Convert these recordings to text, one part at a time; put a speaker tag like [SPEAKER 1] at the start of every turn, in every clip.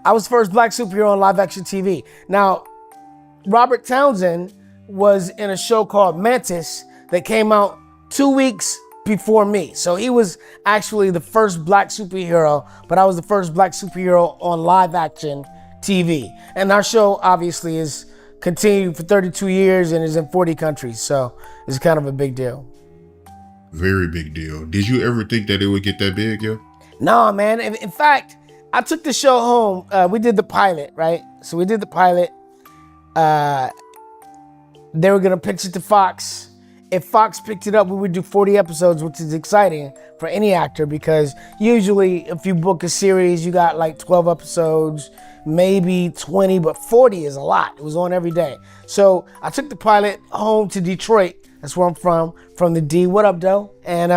[SPEAKER 1] I was the first black superhero on live action TV. Now, Robert Townsend was in a show called Mantis that came out 2 weeks before me. So he was actually the first black superhero, but I was the first black superhero on live action TV. And our show obviously is continued for 32 years and is in 40 countries. So it's kind of a big deal.
[SPEAKER 2] Very big deal. Did you ever think that it would get that big, yo?
[SPEAKER 1] No, man. In fact, I took the show home. We did the pilot, right? So we did the pilot. They were going to pitch it to Fox. If Fox picked it up, we would do 40 episodes, which is exciting for any actor because usually if you book a series, you got like 12 episodes, maybe 20, but 40 is a lot. It was on every day. So I took the pilot home to Detroit. That's where I'm from the D. What up, Doe? And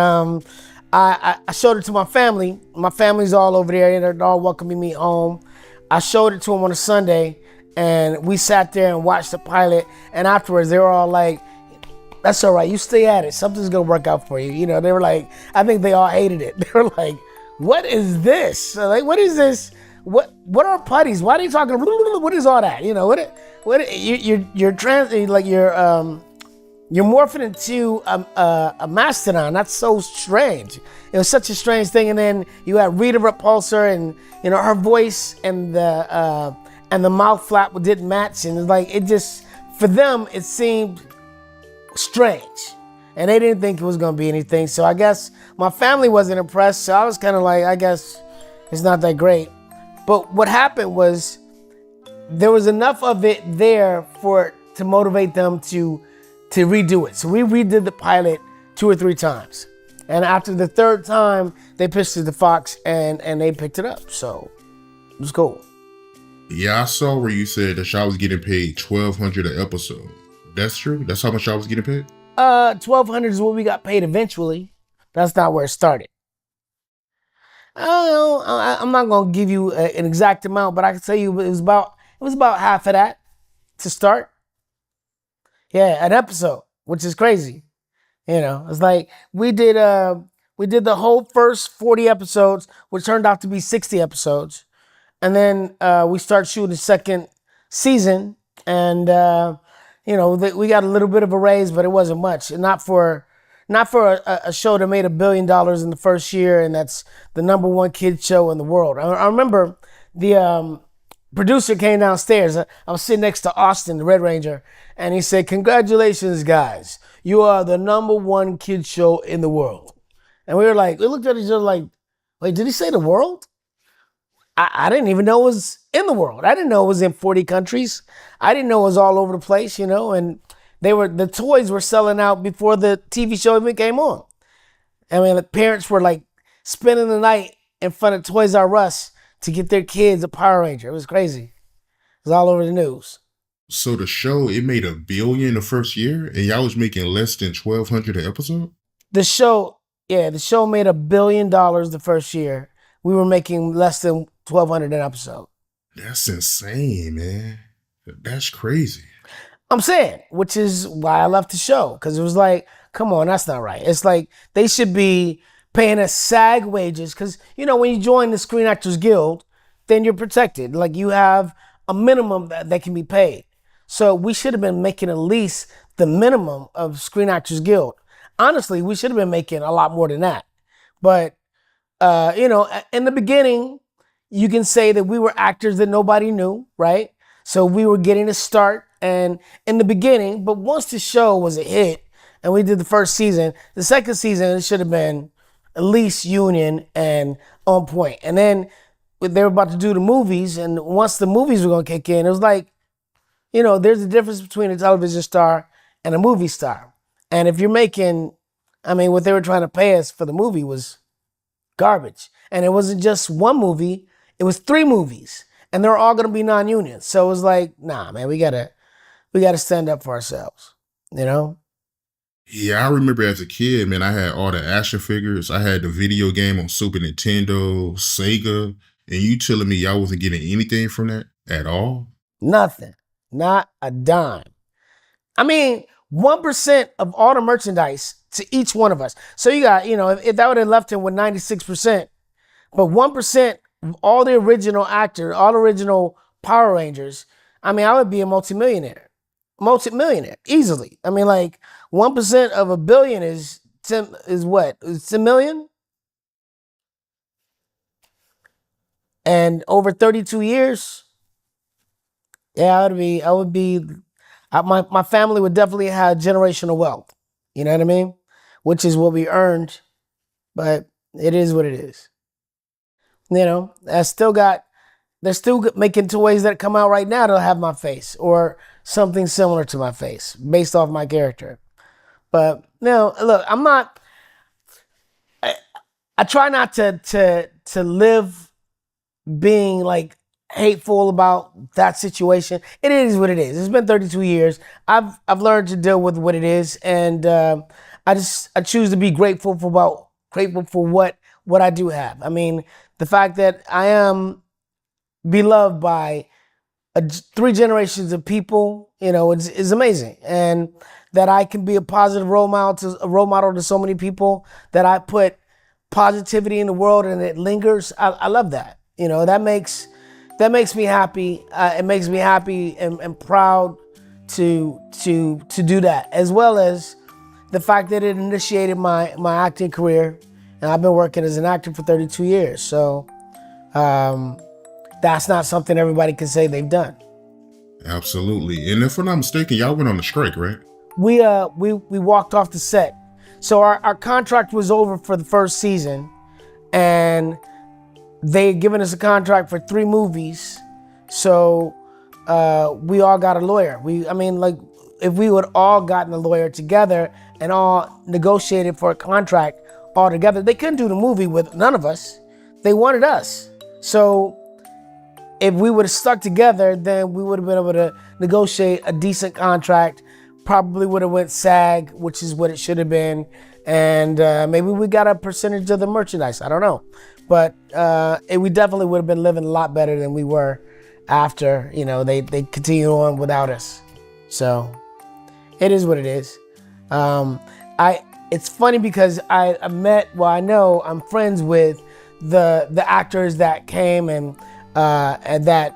[SPEAKER 1] I showed it to my family. My family's all over there. They're all welcoming me home. I showed it to them on a Sunday, and we sat there and watched the pilot. And afterwards, they were all like, that's all right. You stay at it. Something's going to work out for you. You know, they were like, I think they all hated it. They were like, what is this? So like, what is this? What are putties? Why are you talking? What is all that? You know, you're morphing into a mastodon. That's so strange. It was such a strange thing. And then you had Rita Repulsor, and you know her voice and the mouth flap didn't match, and like it just for them it seemed strange, and they didn't think it was gonna be anything. So I guess my family wasn't impressed. So I was kind of like, I guess it's not that great. But what happened was there was enough of it there to motivate them to redo it. So we redid the pilot 2 or 3 times. And after the 3rd time, they pitched it to Fox and they picked it up. So it was cool.
[SPEAKER 2] Yeah, I saw where you said that y'all was getting paid $1,200 an episode. That's true? That's how much y'all was getting paid?
[SPEAKER 1] $1,200 is what we got paid eventually. That's not where it started. I don't know. I'm not gonna give you an exact amount, but I can tell you it was about half of that to start. Yeah, an episode, which is crazy. You know, it's like we did the whole first 40 episodes, which turned out to be 60 episodes. And then we start shooting the second season, and we got a little bit of a raise, but it wasn't much. And not for a show that made $1 billion in the first year, and that's the #1 kids show in the world. I remember the producer came downstairs. I was sitting next to Austin, the Red Ranger, and he said, "Congratulations, guys. You are the #1 kids show in the world." And we looked at each other like, wait, did he say the world? I didn't even know it was in the world. I didn't know it was in 40 countries. I didn't know it was all over the place, you know, and the toys were selling out before the TV show even came on. I mean, the parents were like spending the night in front of Toys R Us to get their kids a Power Ranger. It was crazy. It was all over the news.
[SPEAKER 2] So the show, it made $1 billion the first year, and y'all was making less than $1,200 an episode?
[SPEAKER 1] The show made $1 billion the first year. We were making less than $1,200 an episode.
[SPEAKER 2] That's insane, man. That's crazy.
[SPEAKER 1] I'm saying, which is why I left the show, because it was like, come on, that's not right. It's like they should be paying us SAG wages, because you know when you join the Screen Actors Guild, then you're protected. Like you have a minimum that can be paid. So we should have been making at least the minimum of Screen Actors Guild. Honestly, we should have been making a lot more than that. But in the beginning, you can say that we were actors that nobody knew, right? So we were getting a start, and in the beginning, but once the show was a hit and we did the first season, the second season, it should have been at least union and on point. And then they were about to do the movies, and once the movies were going to kick in, it was like, there's a difference between a television star and a movie star. And if you're making, what they were trying to pay us for the movie was garbage. And it wasn't just one movie, it was 3 movies. And they're all going to be non-union. So it was like, nah, man, we gotta stand up for ourselves, you know?
[SPEAKER 2] Yeah, I remember as a kid, man, I had all the action figures. I had the video game on Super Nintendo, Sega. And you telling me y'all wasn't getting anything from that at all?
[SPEAKER 1] Nothing. Not a dime. 1% of all the merchandise to each one of us. So you got, if that would have left him with 96%, but 1% all the original actors, all the original Power Rangers, I mean, I would be a multimillionaire easily. I mean, like 1% of a billion is 10, is what? It's 10 million, and over 32 years, yeah, my family would definitely have generational wealth. You know what I mean? Which is what we earned, but it is what it is. You know, they're still making toys that come out right now that'll have my face or something similar to my face based off my character. But no, look, I'm not. I, I try not to live being like hateful about that situation. It is what it is. It's been 32 years. I've learned to deal with what it is, and I choose to be grateful for what I do have. I mean, the fact that I am beloved by three generations of people, you know, it's amazing, and that I can be a positive role model to so many people, that I put positivity in the world and it lingers. I love that. You know, that makes me happy. It makes me happy and proud to do that, as well as the fact that it initiated my acting career, and I've been working as an actor for 32 years. So that's not something everybody can say they've done.
[SPEAKER 2] Absolutely. And if I'm not mistaken, y'all went on a strike, right?
[SPEAKER 1] We walked off the set. So our contract was over for the first season, and they had given us a contract for 3 movies. So we all got a lawyer. I mean, like, if we would all gotten a lawyer together and all negotiated for a contract all together, they couldn't do the movie with none of us. They wanted us. So if we would have stuck together, then we would have been able to negotiate a decent contract. Probably would have went SAG, which is what it should have been, and maybe we got a percentage of the merchandise. I don't know, but we definitely would have been living a lot better than we were after. You know, they continued on without us. So it is what it is. It's funny because I know I'm friends with the actors that came and that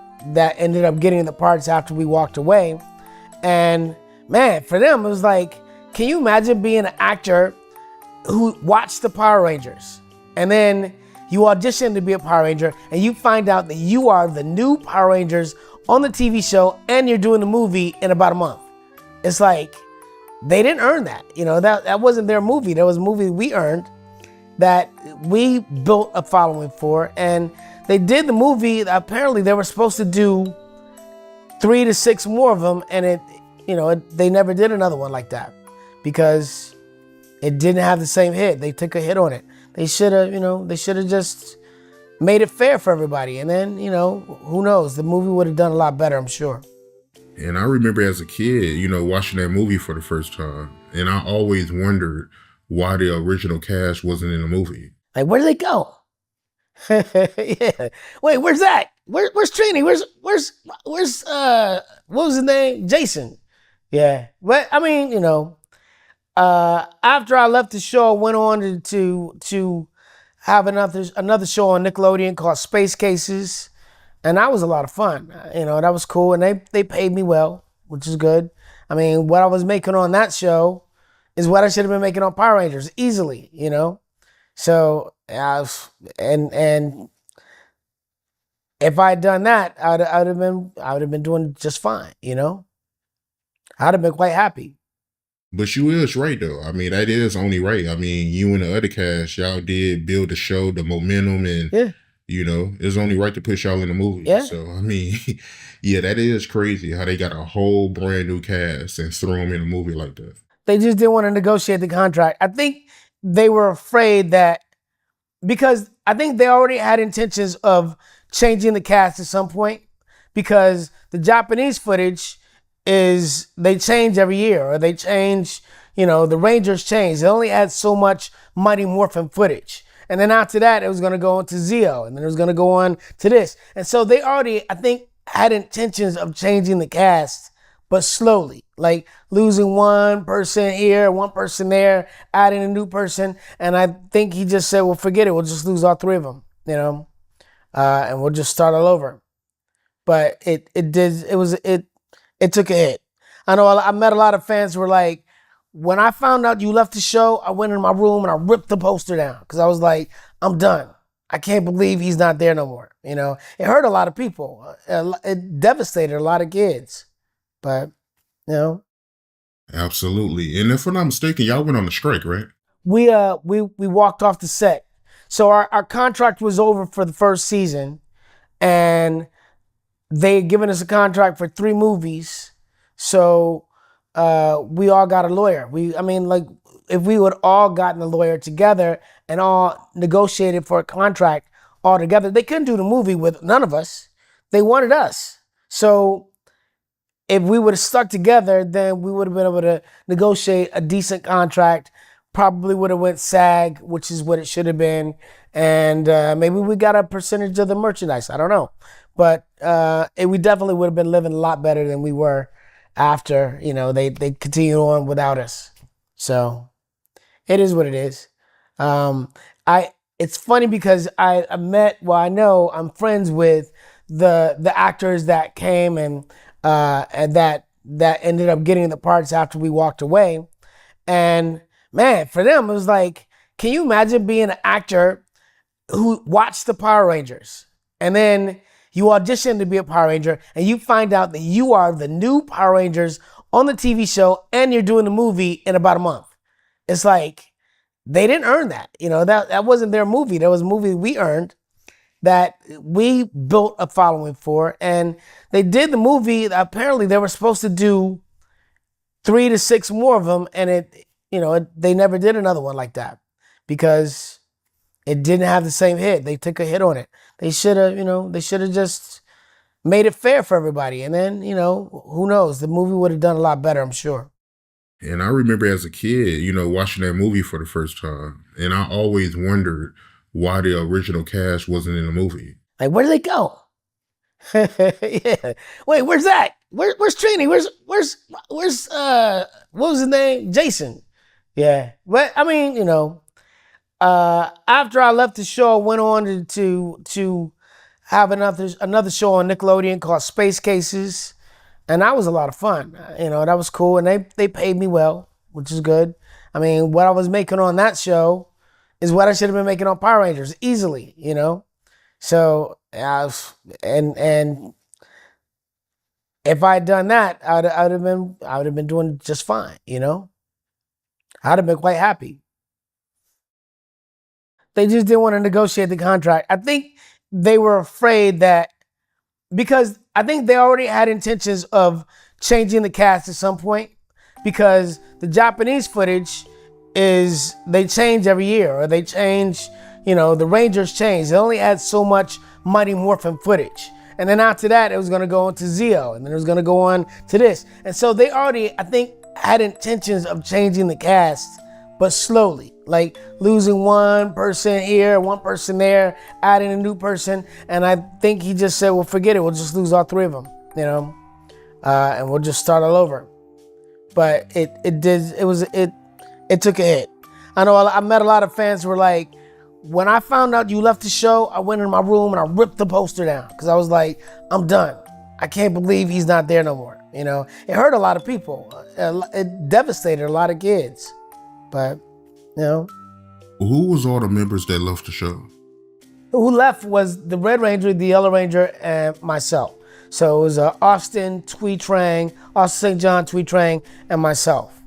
[SPEAKER 1] ended up getting the parts after we walked away. And man, for them, it was like, can you imagine being an actor who watched the Power Rangers, and then you audition to be a Power Ranger, and you find out that you are the new Power Rangers on the TV show, and you're doing the movie in about a month? It's like, they didn't earn that. You know, that wasn't their movie. That was a movie we earned, that we built a following for, and they did the movie. Apparently they were supposed to do 3 to 6 more of them, and they never did another one like that because it didn't have the same hit. They took a hit on it. They should have just made it fair for everybody. And then, who knows? The movie would have done a lot better, I'm sure.
[SPEAKER 2] And I remember as a kid, watching that movie for the first time, and I always wondered why the original cast wasn't in the movie.
[SPEAKER 1] Like, where did they go? Yeah. Wait, where's that? Where's Trini? Where's what was his name? Jason. Yeah. But I mean, after I left the show, I went on to have another show on Nickelodeon called Space Cases, and that was a lot of fun. That was cool, and they paid me well, which is good. I mean, what I was making on that show is what I should have been making on Power Rangers easily. So and if I had done that, I would have been doing just fine. I'd have been quite happy.
[SPEAKER 2] But you is right though. I mean, that is only right. I mean, you and the other cast, y'all did build the show, the momentum, and
[SPEAKER 1] Yeah.
[SPEAKER 2] It's only right to put y'all in the movie.
[SPEAKER 1] Yeah.
[SPEAKER 2] So I mean, yeah, that is crazy how they got a whole brand new cast and throw them in a movie like that.
[SPEAKER 1] They just didn't want to negotiate the contract. I think they were afraid that, because I think they already had intentions of changing the cast at some point, because the Japanese footage is, they change every year, or they change, the Rangers change. They only had so much Mighty Morphin footage. And then after that, it was going to go on to Zeo, and then it was going to go on to this. And so they already, I think, had intentions of changing the cast, but slowly, like losing one person here, one person there, adding a new person. And I think he just said, well, forget it. We'll just lose all 3 of them, and we'll just start all over. But it took a hit. I know I met a lot of fans who were like, when I found out you left the show, I went in my room and I ripped the poster down because I was like, I'm done. I can't believe he's not there no more. It hurt a lot of people. It devastated a lot of kids. But you know,
[SPEAKER 2] Absolutely. And if I'm not mistaken, y'all went on a strike, right?
[SPEAKER 1] we walked off the set. So our contract was over for the first season, and they had given us a contract for 3 movies. So we all got a lawyer. Like, if we would all gotten a lawyer together and all negotiated for a contract all together, they couldn't do the movie with none of us. They wanted us. So if we would have stuck together, then we would have been able to negotiate a decent contract. Probably would have went SAG, which is what it should have been, and maybe we got a percentage of the merchandise. I don't know, but we definitely would have been living a lot better than we were after. They continued on without us. So it is what it is. I It's funny because I know I'm friends with the actors that came and that ended up getting the parts after we walked away. And man, for them, it was like, can you imagine being an actor who watched the Power Rangers and then you audition to be a Power Ranger and you find out that you are the new Power Rangers on the TV show and you're doing the movie in about a month? It's like, they didn't earn that. That wasn't their movie. That was a movie we earned, that we built a following for. And they did the movie. Apparently they were supposed to do 3 to 6 more of them. And they never did another one like that because it didn't have the same hit. They took a hit on it. They should have just made it fair for everybody. And then, who knows? The movie would have done a lot better, I'm sure.
[SPEAKER 2] And I remember as a kid, watching that movie for the first time. And I always wondered why the original cast wasn't in the movie.
[SPEAKER 1] Like, where did they go? Yeah. Wait, where's that? Where's Trini? Where's what was his name? Jason. Yeah. But after I left the show, I went on to have another show on Nickelodeon called Space Cases. And that was a lot of fun. That was cool. And they paid me well, which is good. What I was making on that show is what I should have been making on Power Rangers easily, So, and if I had done that, I would have been doing just fine, I'd have been quite happy. They just didn't want to negotiate the contract. I think they were afraid that, because I think they already had intentions of changing the cast at some point, because the Japanese footage is, they change every year, or they change, the Rangers change. They only had so much Mighty Morphin footage. And then after that, it was going to go on to Zeo, and then it was going to go on to this. And so they already, I think, had intentions of changing the cast, but slowly, like losing one person here, one person there, adding a new person. And I think he just said, well, forget it. We'll just lose all 3 of them, and we'll just start all over. But it took a hit. I know I met a lot of fans who were like, when I found out you left the show, I went in my room and I ripped the poster down because I was like, I'm done. I can't believe he's not there no more. It hurt a lot of people. It devastated a lot of kids. But,
[SPEAKER 2] Who was all the members that left the show?
[SPEAKER 1] Who left was the Red Ranger, the Yellow Ranger, and myself. So it was Austin St. John Twee Trang, and myself.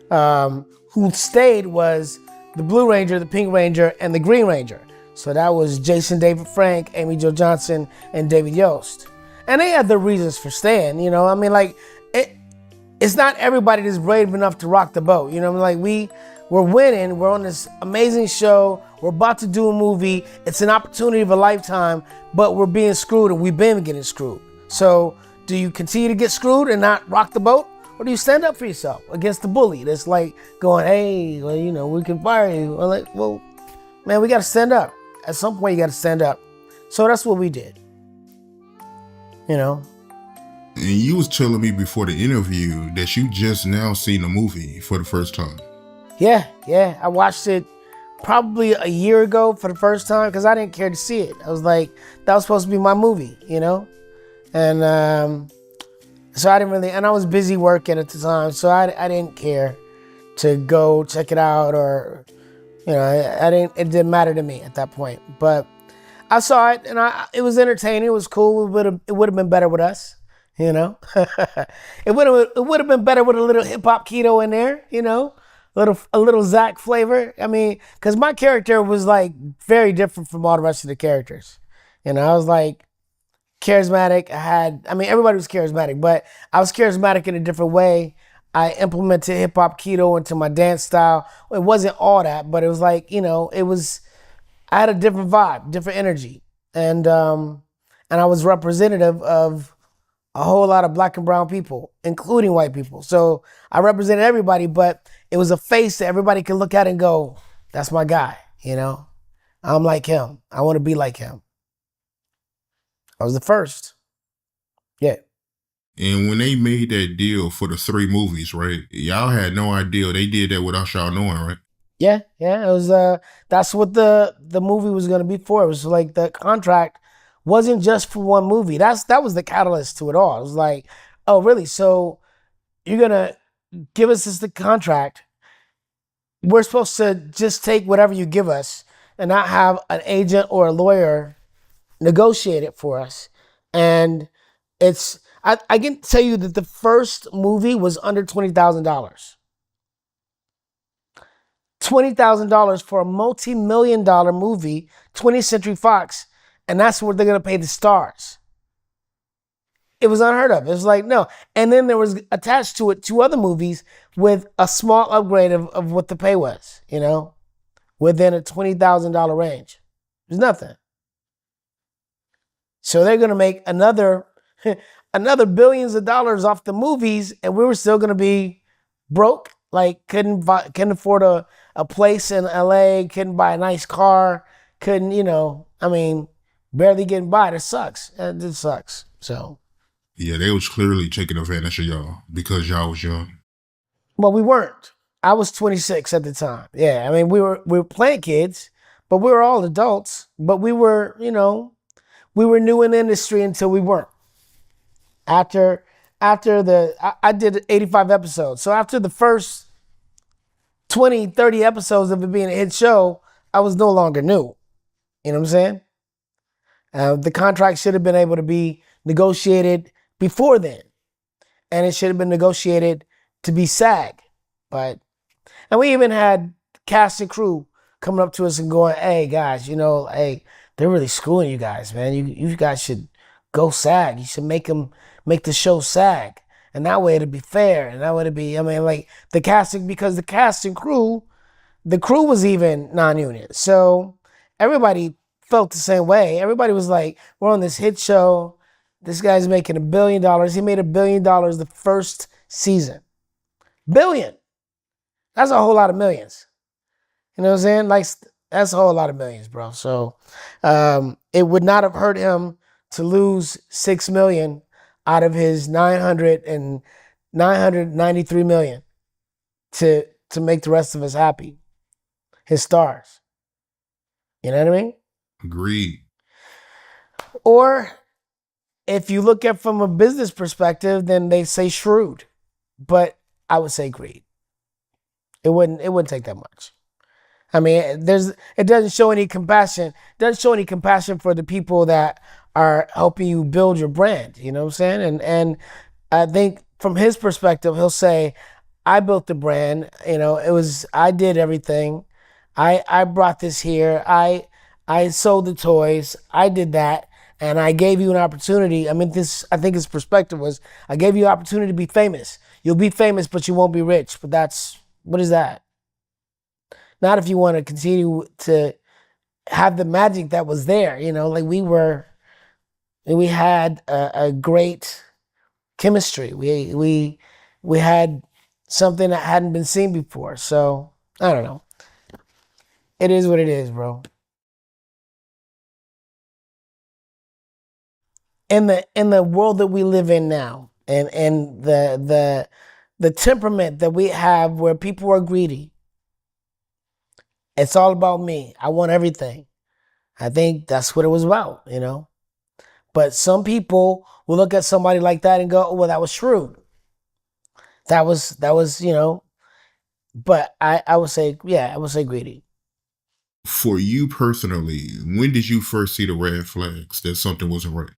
[SPEAKER 1] Who stayed was the Blue Ranger, the Pink Ranger, and the Green Ranger. So that was Jason David Frank, Amy Jo Johnson, and David Yost. And they had their reasons for staying, it's not everybody that's brave enough to rock the boat. We're winning. We're on this amazing show. We're about to do a movie. It's an opportunity of a lifetime, but we're being screwed, and we've been getting screwed. So do you continue to get screwed and not rock the boat? Or do you stand up for yourself against the bully that's like going, hey, well, we can fire you? Well, man, we got to stand up. At some point, you got to stand up. So that's what we did.
[SPEAKER 2] And you was telling me before the interview that you just now seen the movie for the first time.
[SPEAKER 1] Yeah. I watched it probably a year ago for the first time because I didn't care to see it. I was like, that was supposed to be my movie, you know? And so I didn't really, and I was busy working at the time, so I didn't care to go check it out or, I didn't, it didn't matter to me at that point. But I saw it and it was entertaining. It was cool. It would have been better with us, you know. it would have been better with a little hip hop keto in there, a little Zach flavor. I mean, because my character was like very different from all the rest of the characters. I was like charismatic. Everybody was charismatic, but I was charismatic in a different way. I implemented hip hop keto into my dance style. It wasn't all that, but it was like, it was I had a different vibe, different energy, and I was representative of a whole lot of black and brown people, including white people. So I represented everybody, but it was a face that everybody could look at and go, "That's my guy." I'm like him. I want to be like him. I was the first. Yeah.
[SPEAKER 2] And when they made that deal for the 3 movies, right? Y'all had no idea they did that without y'all knowing, right?
[SPEAKER 1] Yeah, yeah. It was that's what the movie was gonna be for. It was like the contract wasn't just for one movie. That was the catalyst to it all. It was like, oh really? So you're gonna give us this the contract. We're supposed to just take whatever you give us and not have an agent or a lawyer negotiate it for us. And I can tell you that the first movie was under $20,000. $20,000 for a multi-million-dollar movie, 20th Century Fox, and that's what they're gonna pay the stars. It was unheard of. It was like no, and then there was attached to it 2 other movies with a small upgrade of what the pay was. Within a $20,000 range. There's nothing. So they're gonna make another another billions of dollars off the movies, and we were still gonna be broke. Like couldn't afford a place in LA, couldn't buy a nice car, couldn't, barely getting by. It sucks. It sucks. So
[SPEAKER 2] Yeah, they was clearly taking advantage of y'all because y'all was young.
[SPEAKER 1] well, we weren't. I was 26 at the time. Yeah. I mean we were playing kids, but we were all adults. But we were new in the industry until we weren't. After I did 85 episodes. So after the first 20, 30 episodes of it being a hit show, I was no longer new. You know what I'm saying? The contract should have been able to be negotiated before then. And it should have been negotiated to be SAG. And we even had cast and crew coming up to us and going, hey guys, hey, they're really screwing you guys, man. You guys should go SAG. You should make the show SAG. And that way it'd be fair. And that way it'd be, like the casting, because the crew was even non-union. So everybody felt the same way. Everybody was like, we're on this hit show. This guy's making $1 billion. He made $1 billion the first season. Billion. That's a whole lot of millions. You know what I'm saying? Like, that's a whole lot of millions, bro. So it would not have hurt him to lose 6 million out of his 993 million to make the rest of us happy. His stars. You know what I mean?
[SPEAKER 2] Agreed.
[SPEAKER 1] Or if you look at from a business perspective, then they say shrewd. But I would say greed. It wouldn't take that much. I mean, it doesn't show any compassion. It doesn't show any compassion for the people that are helping you build your brand. You know what I'm saying? And I think from his perspective, he'll say, I built the brand. I did everything. I brought this here. I sold the toys. I did that. And I gave you an opportunity. I think his perspective was, I gave you an opportunity to be famous. You'll be famous, but you won't be rich. But what is that? Not if you want to continue to have the magic that was there. Like we had a great chemistry. We had something that hadn't been seen before. So I don't know. It is what it is, bro. In the world that we live in now, and the temperament that we have, where people are greedy, It's all about me. I want everything. I think that's what it was about, you know. But some people will look at somebody like that and go, oh, well, that was shrewd. That was, you know, but I would say, yeah, I would say greedy.
[SPEAKER 2] For you personally, when did you first see the red flags that something wasn't right?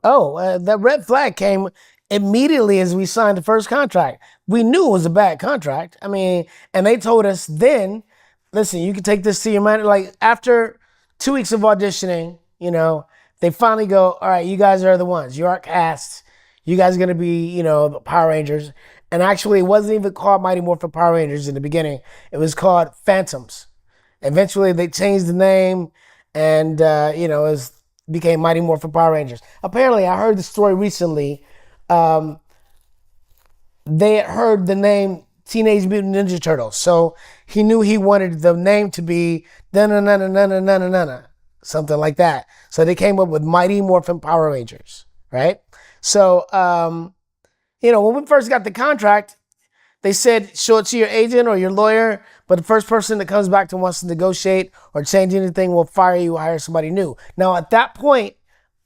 [SPEAKER 1] Oh, that red flag came immediately as we signed the first contract. We knew it was a bad contract. I mean, and they told us then, listen, you can take this to your manager. Like after 2 weeks of auditioning, you know, they finally go, all right, you guys are the ones. You are cast. You guys are going to be, you know, the Power Rangers. And actually, it wasn't even called Mighty Morphin Power Rangers in the beginning. It was called Phantoms. Eventually, they changed the name, and you know, it became Mighty Morphin Power Rangers. Apparently, I heard the story recently. Um, they had heard the name Teenage Mutant Ninja Turtles, so he knew he wanted the name to be na na na na na na na na na, something like that. So they came up with Mighty Morphin Power Rangers, right? So you know, when we first got the contract, they said show it to your agent or your lawyer, but the first person that comes back and wants to negotiate or change anything will fire you or hire somebody new. Now, at that point,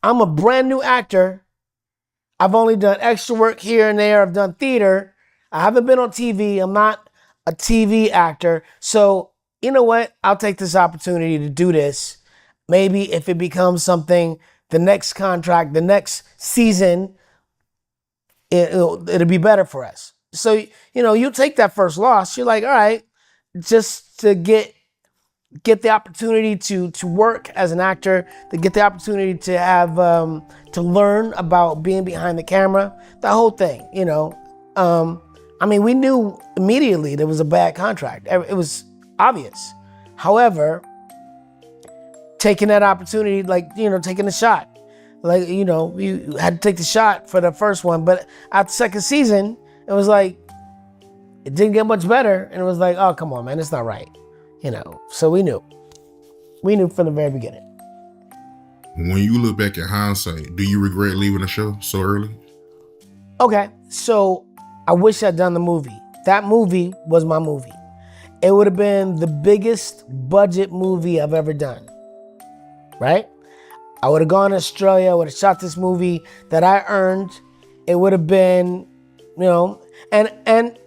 [SPEAKER 1] I'm a brand new actor. I've only done extra work here and there. I've done theater. I haven't been on TV. I'm not a TV actor. So, you know what? I'll take this opportunity to do this. Maybe if it becomes something, the next contract, the next season, it'll be better for us. So, you know, you take that first loss. You're like, all right, just to get the opportunity to work as an actor, to get the opportunity to have to learn about being behind the camera, the whole thing, you know. I mean, we knew immediately there was a bad contract. It was obvious. However, taking that opportunity, like, you know, taking a shot. Like, you know, you had to take the shot for the first one, but after the second season, it was like, it didn't get much better. And it was like, oh, come on, man, it's not right. You know, so we knew. We knew from the very beginning.
[SPEAKER 2] When you look back at hindsight, do you regret leaving the show so early?
[SPEAKER 1] Okay, so I wish I'd done the movie. That movie was my movie. It would have been the biggest budget movie I've ever done. Right? I would have gone to Australia, I would have shot this movie that I earned. It would have been, you know, and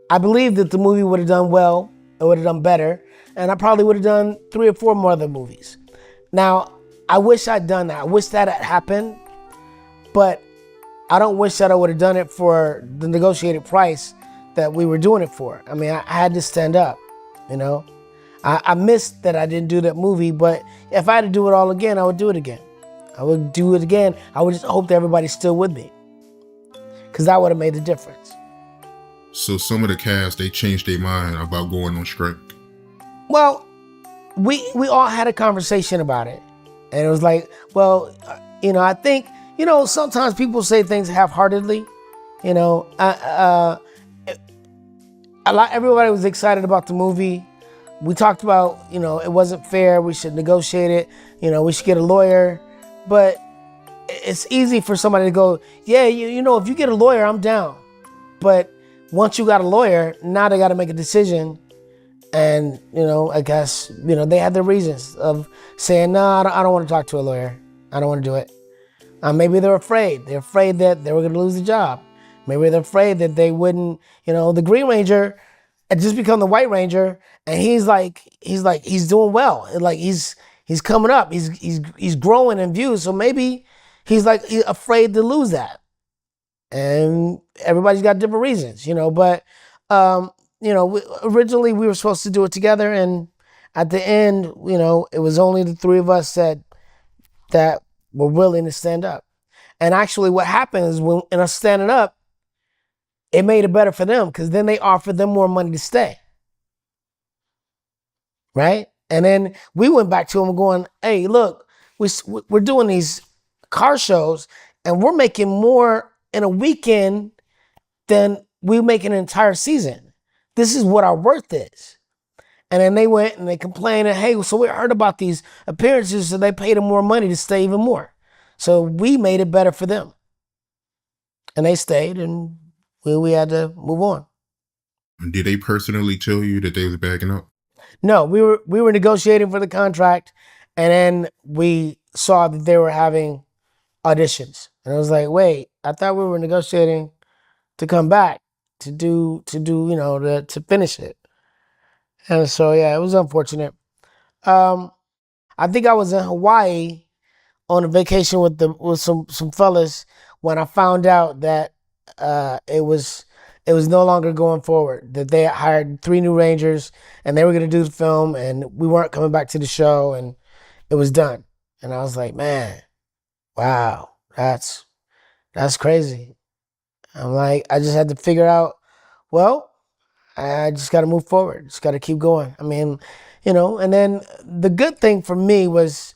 [SPEAKER 1] I believe that the movie would have done well. It would have done better. And I probably would have done 3 or 4 more other movies. Now, I wish I'd done that. I wish that had happened. But I don't wish that I would have done it for the negotiated price that we were doing it for. I mean, I had to stand up, you know. I missed that I didn't do that movie, but if I had to do it all again, I would do it again. I would do it again. I would just hope that everybody's still with me, because that would have made a difference.
[SPEAKER 2] So some of the cast, they changed their mind about going on strike.
[SPEAKER 1] Well, we all had a conversation about it, and it was like, well, you know, I think, you know, sometimes people say things half-heartedly. You know, everybody was excited about the movie. We talked about, you know, it wasn't fair. We should negotiate it. You know, we should get a lawyer. But it's easy for somebody to go, yeah, you know, if you get a lawyer, I'm down. But once you got a lawyer, now they got to make a decision. And, you know, I guess, you know, they had their reasons of saying, no, I don't want to talk to a lawyer. I don't want to do it. Maybe they're afraid. They're afraid that they were going to lose the job. Maybe they're afraid that they wouldn't, you know, the Green Ranger had just become the White Ranger, and he's doing well. Like he's coming up. He's growing in views. So maybe he's afraid to lose that. And everybody's got different reasons, you know. But you know, originally we were supposed to do it together, and at the end, you know, it was only the 3 of us that were willing to stand up. And actually, what happened is when in us standing up, it made it better for them, because then they offered them more money to stay. Right? And then we went back to them going, hey, look, we're doing these car shows, and we're making more in a weekend than we make an entire season. This is what our worth is. And then they went and they complained, hey, so we heard about these appearances, so they paid them more money to stay even more. So we made it better for them. And they stayed, and we had to move on.
[SPEAKER 2] Did they personally tell you that they was backing up?
[SPEAKER 1] No, we were negotiating for the contract, and then we saw that they were having auditions, and I was like, wait, I thought we were negotiating to come back to do to finish it. And so yeah, it was unfortunate. Um, I think I was in Hawaii on a vacation with some fellas when I found out that it was no longer going forward. That they had hired three new Rangers and they were going to do the film, and we weren't coming back to the show, and it was done. And I was like, man, wow, that's crazy. I'm like, I just had to figure out, well, I just got to move forward. Just got to keep going. I mean, and then the good thing for me was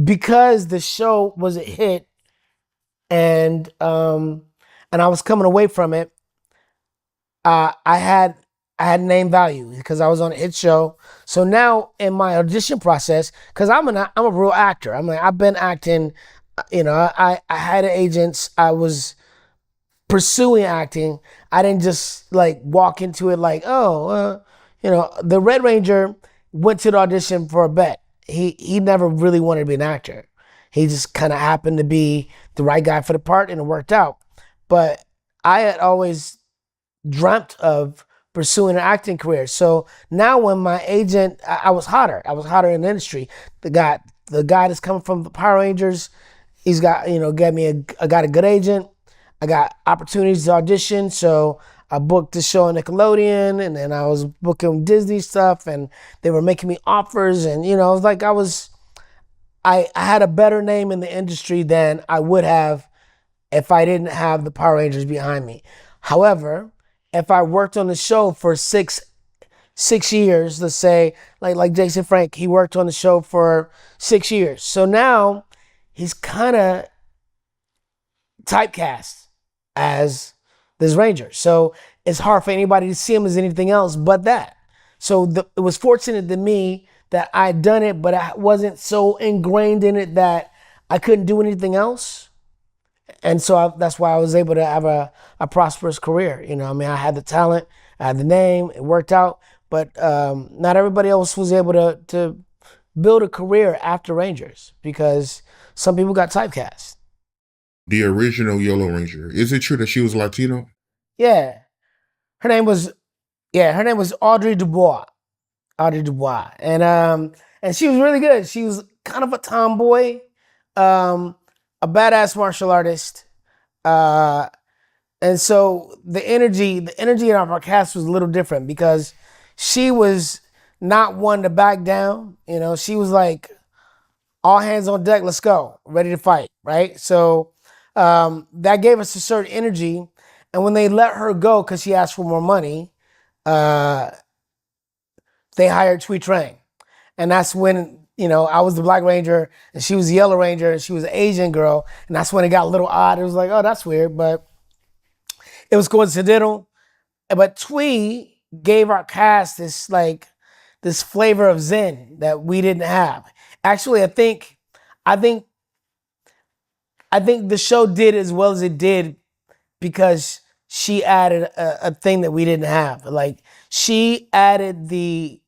[SPEAKER 1] because the show was a hit, and I was coming away from it. I had name value because I was on a hit show. So now in my audition process, because I'm a real actor. I'm like, I've been acting. I had agents. I was pursuing acting. I didn't just like walk into it like, oh, the Red Ranger went to the audition for a bet. He never really wanted to be an actor. He just kind of happened to be the right guy for the part, and it worked out. But I had always dreamt of pursuing an acting career. So now when my agent, I was hotter. I was hotter in the industry. The guy that's coming from the Power Rangers, he's got, get me I got a good agent. I got opportunities to audition. So I booked the show on Nickelodeon, and then I was booking Disney stuff, and they were making me offers. And, it was like I had a better name in the industry than I would have if I didn't have the Power Rangers behind me. However, if I worked on the show for six years, let's say, like Jason Frank, he worked on the show for 6 years. So now he's kind of typecast as this Ranger. So it's hard for anybody to see him as anything else but that. So it was fortunate to me that I'd done it, but I wasn't so ingrained in it that I couldn't do anything else. And so that's why I was able to have a prosperous career. I mean, I had the talent, I had the name, it worked out, but not everybody else was able to build a career after Rangers because some people got typecast.
[SPEAKER 2] The original Yellow Ranger. Is it true that she was Latino?
[SPEAKER 1] Yeah, her name was her name was Audrey Dubois. Audrey Dubois, and she was really good. She was kind of a tomboy, a badass martial artist. Uh, and so the energy in our cast was a little different because she was not one to back down. She was like, all hands on deck, let's go, ready to fight, right? So that gave us a certain energy. And when they let her go because she asked for more money, uh, they hired Twee Trang. And that's when, I was the Black Ranger and she was the Yellow Ranger and she was an Asian girl. And that's when it got a little odd. It was like, oh, that's weird. But it was coincidental. But Twee gave our cast this flavor of Zen that we didn't have. Actually, I think, I think the show did as well as it did because she added a thing that we didn't have. Like she added the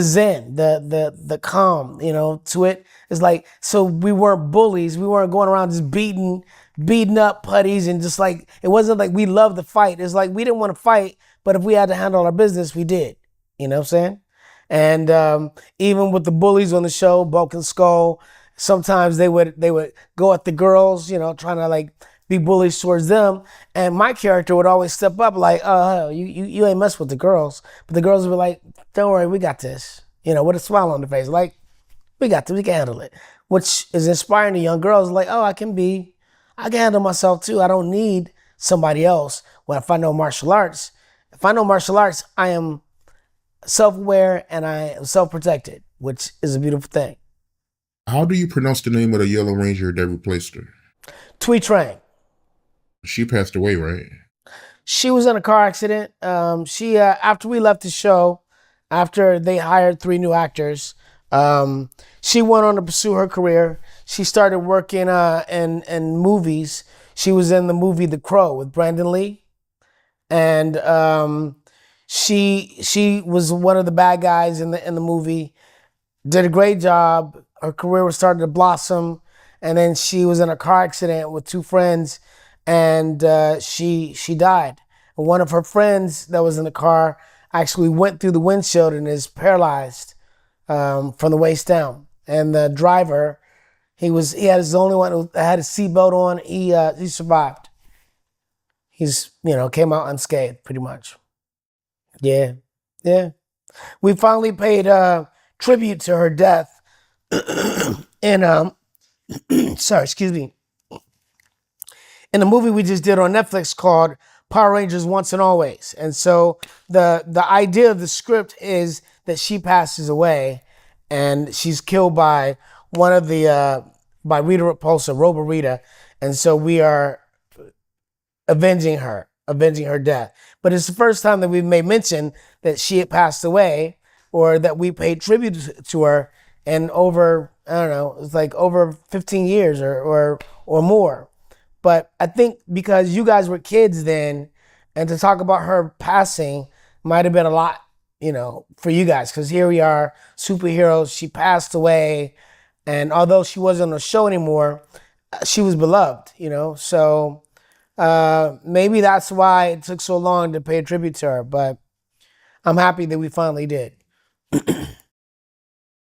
[SPEAKER 1] zen, the calm, to it. It's like, so we weren't bullies. We weren't going around just beating up putties and just like, it wasn't like we loved the fight. It's like we didn't want to fight, but if we had to handle our business, we did. You know what I'm saying? And even with the bullies on the show, Bulk and Skull, sometimes they would go at the girls, trying to like be bullies towards them. And my character would always step up like, oh, you ain't mess with the girls. But the girls would be like, don't worry, we got this. With a smile on their face. Like, we got this, we can handle it. Which is inspiring to young girls like, oh, I can handle myself too. I don't need somebody else. Well, if I know martial arts, I am self-aware and I am self-protected, which is a beautiful thing.
[SPEAKER 2] How do you pronounce the name of the Yellow Ranger that replaced her?
[SPEAKER 1] Twee Trang.
[SPEAKER 2] She passed away, right?
[SPEAKER 1] She was in a car accident. She after we left the show, after they hired three new actors, she went on to pursue her career. She started working in movies. She was in the movie The Crow with Brandon Lee, and She was one of the bad guys in the movie. Did a great job. Her career was starting to blossom, and then she was in a car accident with two friends, and she died. One of her friends that was in the car actually went through the windshield and is paralyzed from the waist down. And the driver, he had his only one who had his seatbelt on. He survived. He's came out unscathed pretty much. Yeah, yeah. We finally paid tribute to her death in sorry, excuse me, in the movie we just did on Netflix called Power Rangers Once and Always. And so the idea of the script is that she passes away and she's killed by one of the by Rita Repulsa, Robo Rita. And so we are avenging her death. But it's the first time that we've made mention that she had passed away or that we paid tribute to her in over, I don't know, it's like over 15 years or more. But I think because you guys were kids then, and to talk about her passing might have been a lot, for you guys. Because here we are, superheroes. She passed away, and although she wasn't on the show anymore, she was beloved. So maybe that's why it took so long to pay a tribute to her. But I'm happy that we finally did.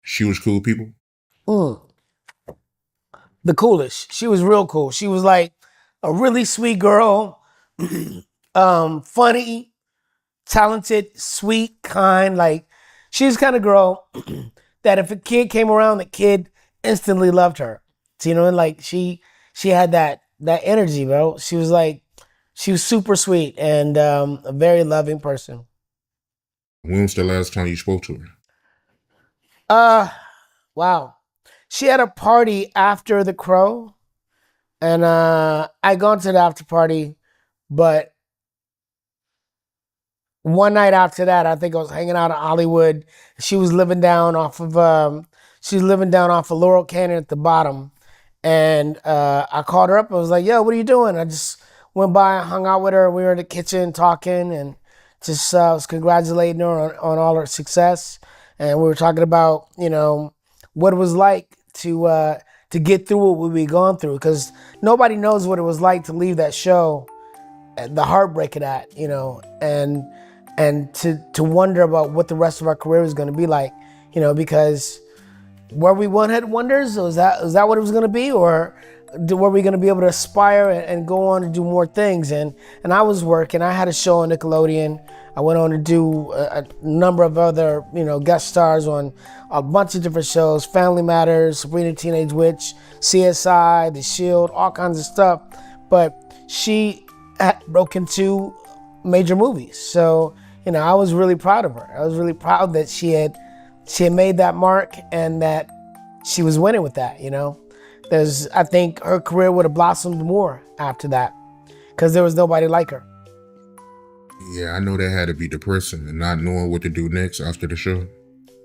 [SPEAKER 2] She was cool people.
[SPEAKER 1] Mm. The coolest. She was real cool. She was like a really sweet girl, funny, talented, sweet, kind. Like she's the kind of girl that if a kid came around, the kid instantly loved her. So, and like she had that energy, bro. She was super sweet and a very loving person.
[SPEAKER 2] When was the last time you spoke to her?
[SPEAKER 1] Wow. She had a party after The Crow, and I gone to the after party, but one night after that, I think I was hanging out in Hollywood. She was living down off of Laurel Canyon at the bottom, and I called her up. I was like, "Yo, what are you doing?" I just went by and hung out with her. We were in the kitchen talking, and just was congratulating her on all her success. And we were talking about what it was like to get through what we gone through, because nobody knows what it was like to leave that show, the heartbreak of that, and to wonder about what the rest of our career is going to be like, because were we one-hit wonders? Was that what it was going to be, or were we going to be able to aspire and go on to do more things? And I was working. I had a show on Nickelodeon. I went on to do a number of other, guest stars on a bunch of different shows: Family Matters, Sabrina Teenage Witch, CSI, The Shield, all kinds of stuff. But she had broken two major movies, so I was really proud of her. I was really proud that she had made that mark and that she was winning with that. I think her career would have blossomed more after that because there was nobody like her.
[SPEAKER 2] Yeah, I know that had to be depressing and not knowing what to do next after the show.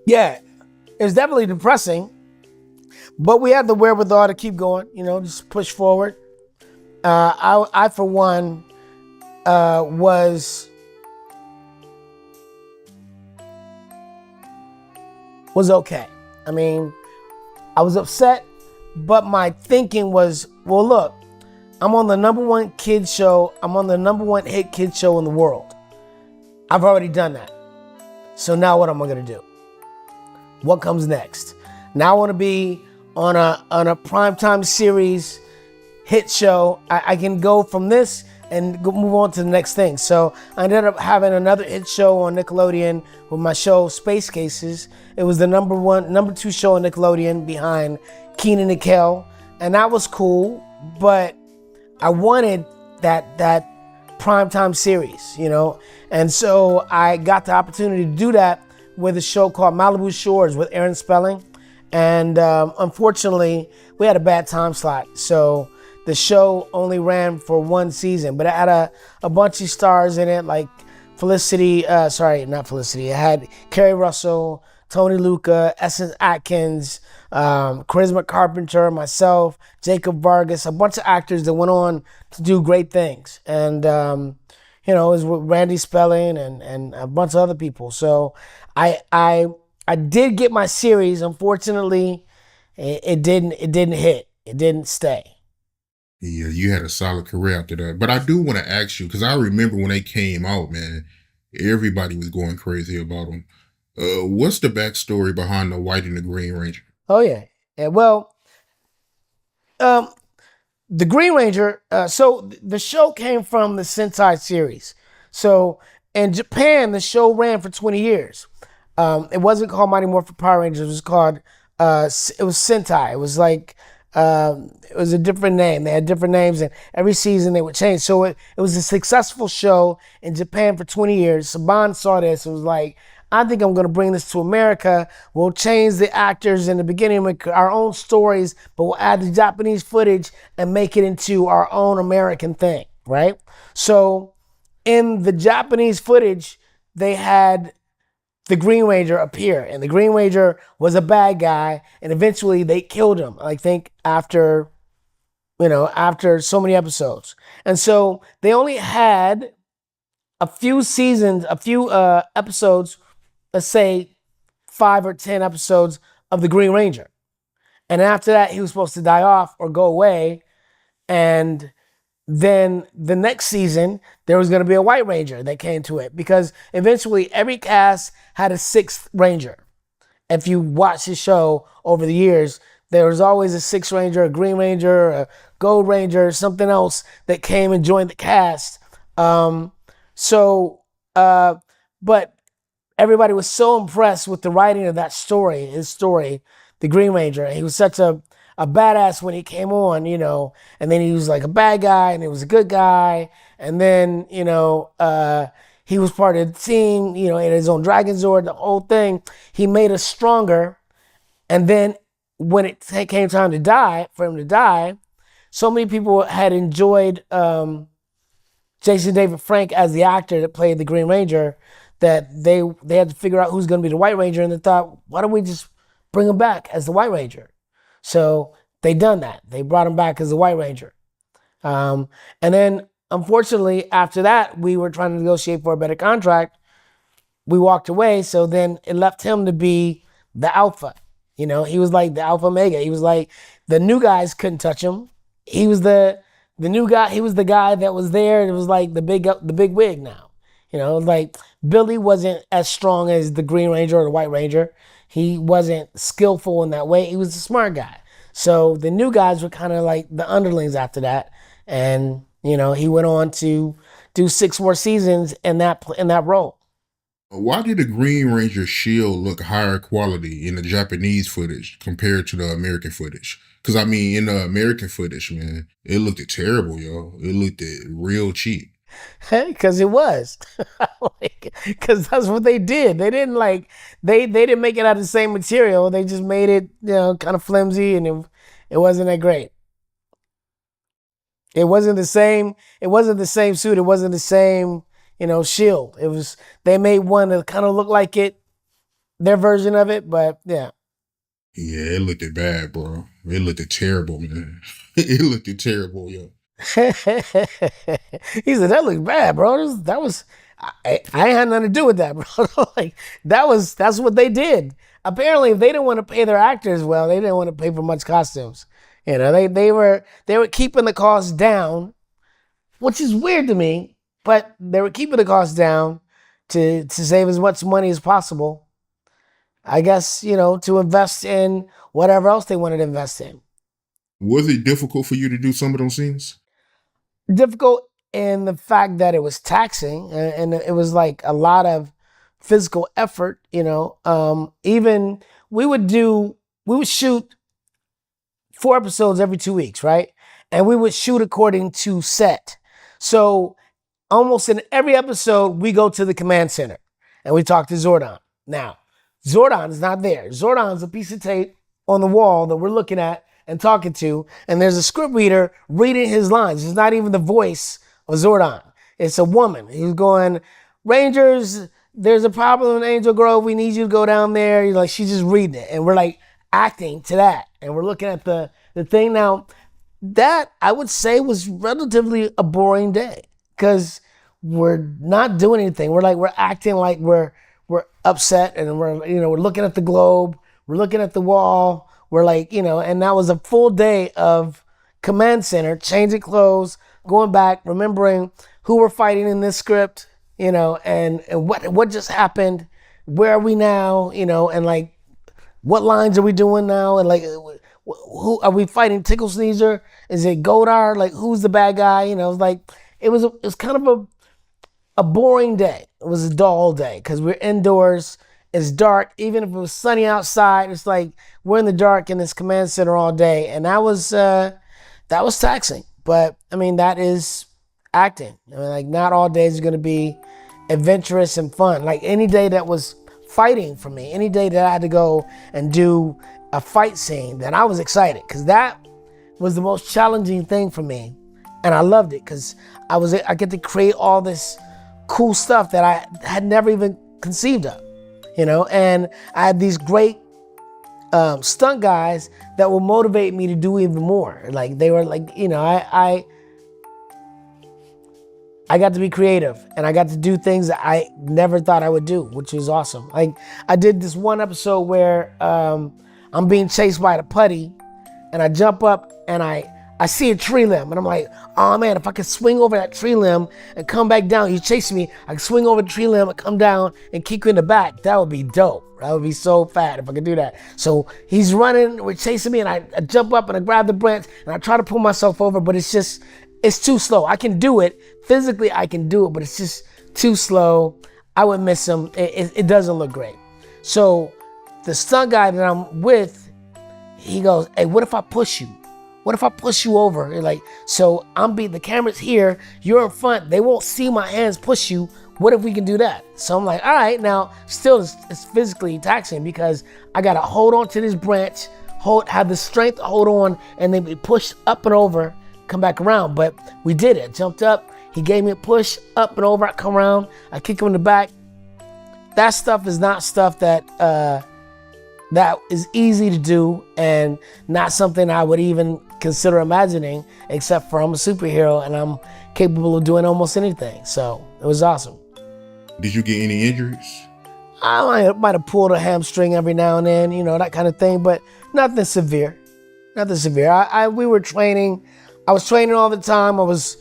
[SPEAKER 1] Yeah, it was definitely depressing, but we had the wherewithal to keep going, just push forward. I for one, was okay. I mean, I was upset, but my thinking was, well, look, I'm on the number one kids show. I'm on the number one hit kids show in the world. I've already done that. So now what am I going to do? What comes next? Now I want to be on a primetime series hit show. I can go from this and move on to the next thing. So I ended up having another hit show on Nickelodeon with my show Space Cases. It was the number two show on Nickelodeon behind Kenan and Kel, and that was cool. But I wanted that primetime series, and so I got the opportunity to do that with a show called Malibu Shores with Aaron Spelling, and unfortunately we had a bad time slot, so the show only ran for one season, but it had a bunch of stars in it, like it had Kerry Russell, Tony Luca, Essence Atkins, Charisma Carpenter, myself, Jacob Vargas, a bunch of actors that went on to do great things. And, it was with Randy Spelling and a bunch of other people. So I I I did get my series. Unfortunately, it didn't hit. It didn't stay.
[SPEAKER 2] Yeah, you had a solid career after that. But I do want to ask you because I remember when they came out, man, everybody was going crazy about them. What's the backstory behind the White and the Green Ranger?
[SPEAKER 1] Oh yeah. Yeah. Well, um, the Green Ranger. So the show came from the Sentai series. So in Japan, the show ran for 20 years. It wasn't called Mighty Morphin Power Rangers. It was called. It was Sentai. It was like. It was a different name. They had different names, and every season they would change. So it was a successful show in Japan for 20 years. Saban saw this and was like, I think I'm going to bring this to America. We'll change the actors in the beginning, make our own stories, but we'll add the Japanese footage and make it into our own American thing, right? So in the Japanese footage, they had the Green Ranger appear, and the Green Ranger was a bad guy, and eventually they killed him. I think after so many episodes, and so they only had a few seasons, a few episodes, let's say 5 or 10 episodes of the Green Ranger. And after that, he was supposed to die off or go away. And then the next season, there was going to be a White Ranger that came to it because eventually every cast had a sixth Ranger. If you watch the show over the years, there was always a sixth Ranger, a Green Ranger, a Gold Ranger, something else that came and joined the cast. Um, so, but everybody was so impressed with the writing of that story, his story, the Green Ranger. He was such a badass when he came on, and then he was like a bad guy and he was a good guy. And then, he was part of the team, in his own Dragon Zord, the whole thing. He made us stronger. And then when it came time to die, for him to die, so many people had enjoyed Jason David Frank as the actor that played the Green Ranger that they had to figure out who's going to be the White Ranger, and they thought, why don't we just bring him back as the White Ranger? So they done that. They brought him back as the White Ranger. And then, unfortunately, after that, we were trying to negotiate for a better contract. We walked away, so then it left him to be the alpha. He was like the alpha mega. He was like the new guys couldn't touch him. He was the new guy. He was the guy that was there. It was like the big wig now. Like Billy wasn't as strong as the Green Ranger or the White Ranger. He wasn't skillful in that way. He was a smart guy. So the new guys were kind of like the underlings after that. And he went on to do 6 more seasons in that role.
[SPEAKER 2] Why did the Green Ranger shield look higher quality in the Japanese footage compared to the American footage? Because I mean, in the American footage, man, it looked terrible, yo. It looked real cheap.
[SPEAKER 1] Because it was, because that's what they did. They didn't they didn't make it out of the same material. They just made it kind of flimsy, and it wasn't that great. It wasn't the same. It wasn't the same suit. It wasn't the same shield. It was they made one that kind of looked like it, their version of it, but yeah.
[SPEAKER 2] Yeah, it looked bad, bro. It looked terrible, man. It looked terrible, yo.
[SPEAKER 1] He said that looked bad, bro. That was I ain't had nothing to do with that, bro. Like that's what they did. Apparently, if they didn't want to pay their actors well, they didn't want to pay for much costumes. They were keeping the costs down, which is weird to me, but they were keeping the costs down to save as much money as possible. I guess, to invest in whatever else they wanted to invest in.
[SPEAKER 2] Was it difficult for you to do some of those scenes?
[SPEAKER 1] Difficult in the fact that it was taxing and it was like a lot of physical effort. Even we would shoot 4 episodes every 2 weeks, right? And we would shoot according to set. So almost in every episode, we go to the command center and we talk to Zordon. Now, Zordon is not there. Zordon's a piece of tape on the wall that we're looking at and talking to, and there's a script reader reading his lines. It's not even the voice of Zordon. It's a woman. He's going, Rangers, there's a problem in Angel Grove. We need you to go down there. She's just reading it. And we're like acting to that. And we're looking at the thing. Now, that I would say was relatively a boring day because we're not doing anything. We're acting like we're upset, and we're looking at the globe, we're looking at the wall, we're like, and that was a full day of command center, changing clothes, going back, remembering who we're fighting in this script, and what just happened, where are we now, and like what lines are we doing now, and like who are we fighting? Tickle Sneezer? Is it Godard? Like who's the bad guy? It's like it was kind of a boring day. It was a dull day because we're indoors. It's dark. Even if it was sunny outside, it's like we're in the dark in this command center all day, and that was taxing. But I mean, that is acting. I mean, like not all days are going to be adventurous and fun. Like any day that was fighting for me, any day that I had to go and do a fight scene, then I was excited because that was the most challenging thing for me, and I loved it because I get to create all this cool stuff that I had never even conceived of, and I had these great stunt guys that will motivate me to do even more. Like they were like, I got to be creative and I got to do things that I never thought I would do, which is awesome. Like I did this one episode where I'm being chased by the putty, and I jump up and I see a tree limb, and I'm like, oh man, if I could swing over that tree limb and come back down, he's chasing me, I could swing over the tree limb and come down and kick you in the back. That would be dope. That would be so fat if I could do that. So he's running, we're chasing me, and I jump up and I grab the branch and I try to pull myself over, but it's too slow. I can do it. Physically, I can do it, but it's just too slow. I would miss him. It doesn't look great. So the stunt guy that I'm with, he goes, hey, what if I push you? What if I push you over? You're like, so the camera's here, you're in front, they won't see my hands push you. What if we can do that? So I'm like, all right, now still it's physically taxing because I gotta hold on to this branch, have the strength to hold on, and then be pushed up and over, come back around. But we did it. Jumped up, he gave me a push, up and over, I come around, I kick him in the back. That stuff is not stuff that is easy to do, and not something I would even consider imagining, except for I'm a superhero and I'm capable of doing almost anything. So it was awesome.
[SPEAKER 2] Did you get any injuries?
[SPEAKER 1] I might have pulled a hamstring every now and then, that kind of thing, but nothing severe. Nothing severe. We were training. I was training all the time. I was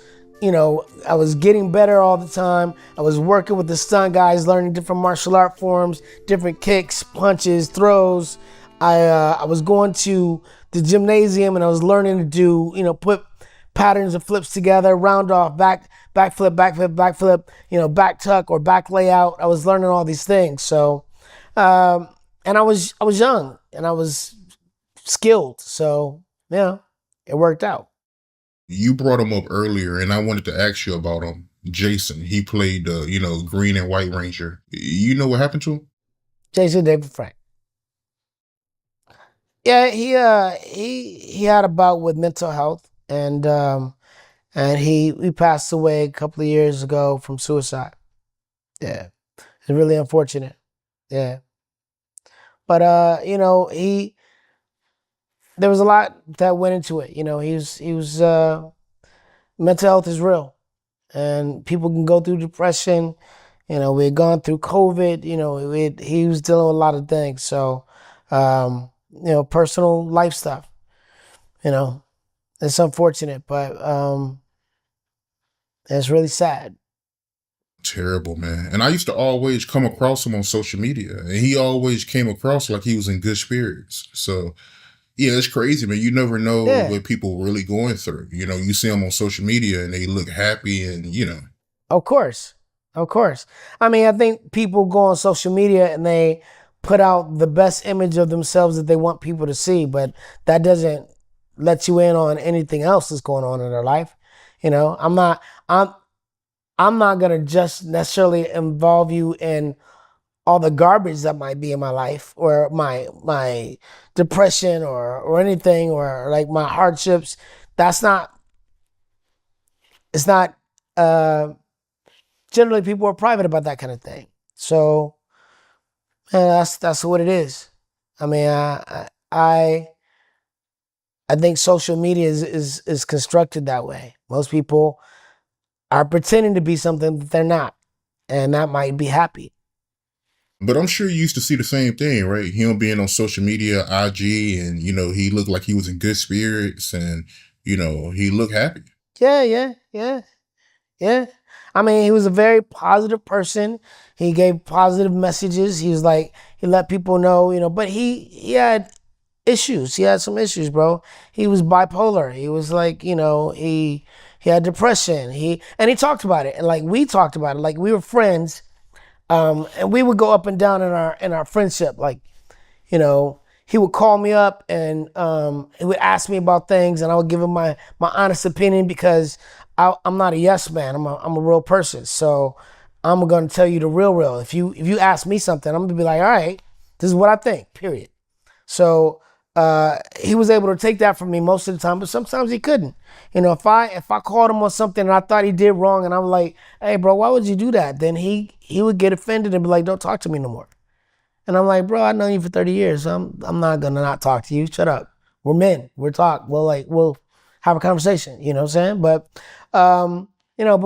[SPEAKER 1] getting better all the time. I was working with the stunt guys, learning different martial art forms, different kicks, punches, throws. I was going to the gymnasium and I was learning to do, put patterns of flips together, round off, back flip, back tuck or back layout. I was learning all these things. So, and I was young and I was skilled. So, it worked out.
[SPEAKER 2] You brought him up earlier, and I wanted to ask you about him. Jason, he played the, Green and White Ranger. You know what happened to him?
[SPEAKER 1] Jason David Frank. Yeah, he had a bout with mental health, and he passed away a couple of years ago from suicide. Yeah, it's really unfortunate. Yeah, but he there was a lot that went into it. He was mental health is real, and people can go through depression. We had gone through COVID. He was dealing with a lot of things. So, personal life stuff. It's unfortunate, but it's really sad.
[SPEAKER 2] Terrible, man. And I used to always come across him on social media, and he always came across like he was in good spirits. So, yeah, it's crazy, man. You never know
[SPEAKER 1] Yeah,
[SPEAKER 2] what people really going through. You see them on social media and they look happy and.
[SPEAKER 1] of course, of course. I mean, I think people go on social media and they put out the best image of themselves that they want people to see, but that doesn't let you in on anything else that's going on in their life. I'm not. I'm not gonna just necessarily involve you in all the garbage that might be in my life, or my depression, or anything, or like my hardships. That's not. It's not. Uh, Generally, people are private about that kind of thing. So, that's what it is. I mean, I think social media is constructed that way. Most people are pretending to be something that they're not, and that might be happy.
[SPEAKER 2] But I'm sure you used to see the same thing, right? Him being on social media, IG, and he looked like he was in good spirits, and he looked happy.
[SPEAKER 1] Yeah, yeah, yeah, yeah. I mean, he was a very positive person. He gave positive messages. He was like, he let people know, but he had issues. He had some issues, bro. He was bipolar. He was like, he had depression. He talked about it, and like we talked about it, like we were friends. And we would go up and down in our friendship. Like, he would call me up and he would ask me about things, and I would give him my honest opinion because I'm not a yes man. I'm a real person, so I'm gonna tell you the real. If you ask me something, I'm gonna be like, all right, this is what I think. Period. So he was able to take that from me most of the time, but sometimes he couldn't. If I called him on something and I thought he did wrong, and I'm like, "Hey, bro, why would you do that?" Then he would get offended and be like, "Don't talk to me no more." And I'm like, "Bro, I've known you for 30 years. So I'm not gonna not talk to you. Shut up. We're men. We're talk. We'll have a conversation. You know what I'm saying?" But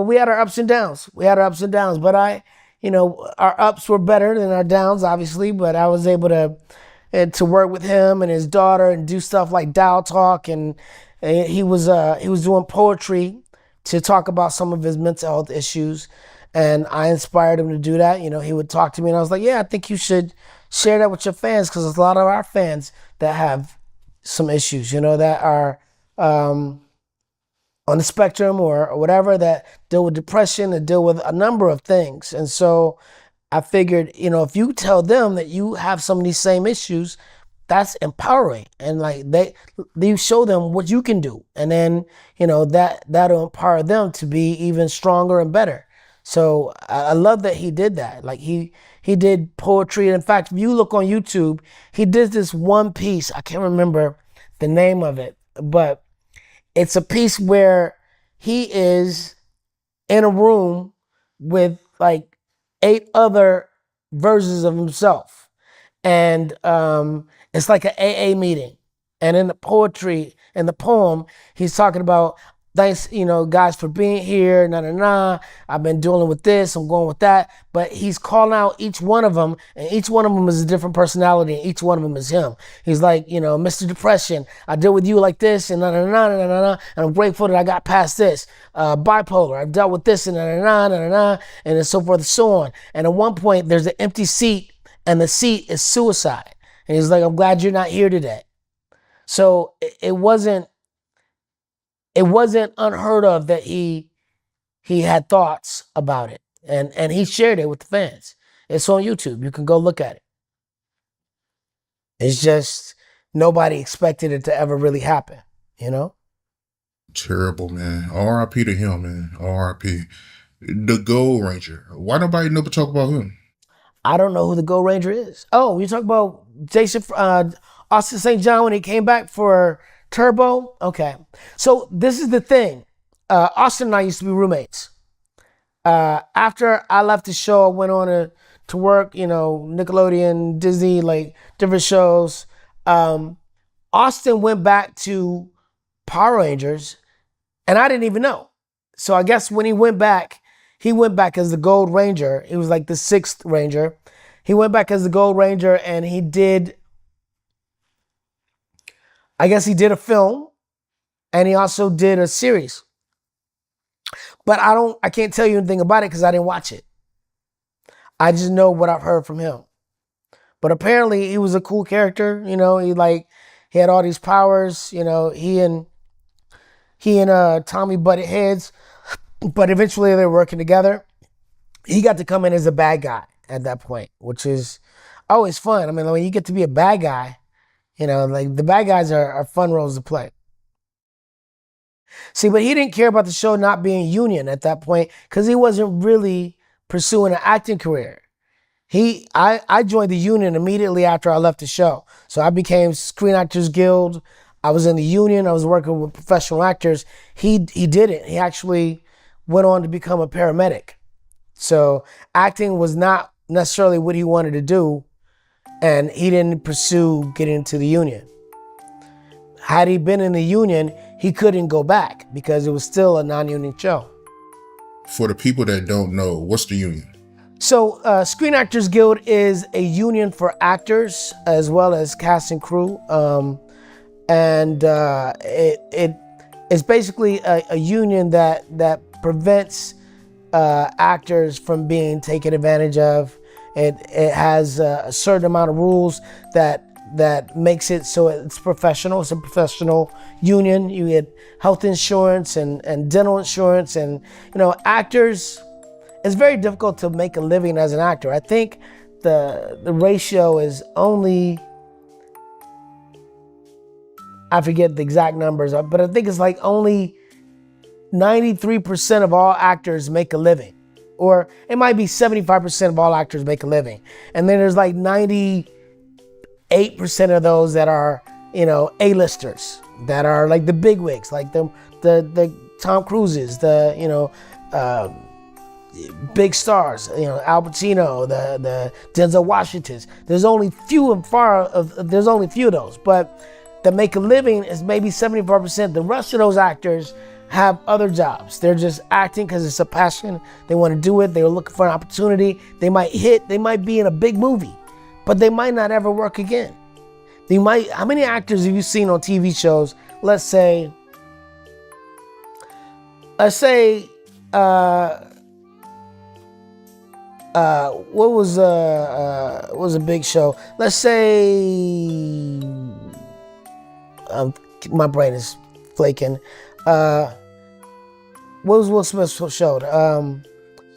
[SPEAKER 1] we had our ups and downs. We had our ups and downs. But our ups were better than our downs, obviously. But I was able to work with him and his daughter and do stuff like Dial Talk, and he was doing poetry to talk about some of his mental health issues, and I inspired him to do that. He would talk to me, and I was like, "Yeah, I think you should share that with your fans because there's a lot of our fans that have some issues, that are on the spectrum or whatever, that deal with depression, that deal with a number of things." And so I figured, if you tell them that you have some of these same issues, that's empowering, and like you show them what you can do, and then that'll empower them to be even stronger and better. So I love that he did that. Like he did poetry. In fact, if you look on YouTube, he did this one piece. I can't remember the name of it, but it's a piece where he is in a room with like 8 other versions of himself, and it's like an AA meeting. And in the poetry, in the poem, he's talking about, "Thanks, guys, for being here. Nah, nah, nah. I've been dealing with this. I'm going with that." But he's calling out each one of them, and each one of them is a different personality, and each one of them is him. He's like, "Mr. Depression, I deal with you like this, and nah, nah, nah, nah, nah, nah, and I'm grateful that I got past this. Bipolar, I've dealt with this, and nah, nah, nah, nah, nah, nah, and so forth and so on." And at one point, there's an empty seat, and the seat is suicide. And he's like, "I'm glad you're not here today." So it wasn't unheard of that he had thoughts about it, and he shared it with the fans. It's on YouTube. You can go look at it. It's just nobody expected it to ever really happen, you know?
[SPEAKER 2] Terrible, man. R.I.P. to him, man. R.I.P. The Gold Ranger. Why nobody never talk about him?
[SPEAKER 1] I don't know who the Gold Ranger is. Oh, you talk about Austin St. John when he came back for Turbo? Okay. So this is the thing. Austin and I used to be roommates. After I left the show, I went on to work, Nickelodeon, Disney, like different shows. Austin went back to Power Rangers, and I didn't even know. So I guess when he went back as the Gold Ranger. He was like the 6th Ranger. He went back as the Gold Ranger, and I guess he did a film, and he also did a series. But I can't tell you anything about it because I didn't watch it. I just know what I've heard from him. But apparently he was a cool character, he had all these powers, he and Tommy butted heads, but eventually they were working together. He got to come in as a bad guy at that point, which is always fun. I mean, when you get to be a bad guy, like the bad guys are fun roles to play. See, but he didn't care about the show not being union at that point because he wasn't really pursuing an acting career. I joined the union immediately after I left the show. So I became Screen Actors Guild. I was in the union. I was working with professional actors. He didn't. He actually went on to become a paramedic. So acting was not necessarily what he wanted to do, and he didn't pursue getting into the union. Had he been in the union, he couldn't go back because it was still a non-union show.
[SPEAKER 2] For the people that don't know, what's the union?
[SPEAKER 1] So, Screen Actors Guild is a union for actors as well as cast and crew, and it is basically a union that prevents actors from being taken advantage of. It has a certain amount of rules that makes it so it's professional. It's a professional union. You get health insurance and dental insurance, and actors. It's very difficult to make a living as an actor. I think the ratio is only, I forget the exact numbers, but I think it's like only 93% of all actors make a living. Or it might be 75% of all actors make a living. And then there's like 98% of those that are, A-listers, that are like the bigwigs, like the Tom Cruises, big stars, Al Pacino, the Denzel Washingtons. There's only few of those, but that make a living is maybe 75%. The rest of those actors have other jobs. They're just acting because it's a passion. They want to do it. They're looking for an opportunity. They might be in a big movie, but they might not ever work again. How many actors have you seen on TV shows? Let's say, what was a big show? Let's say, my brain is flaking. What was Will Smith's show?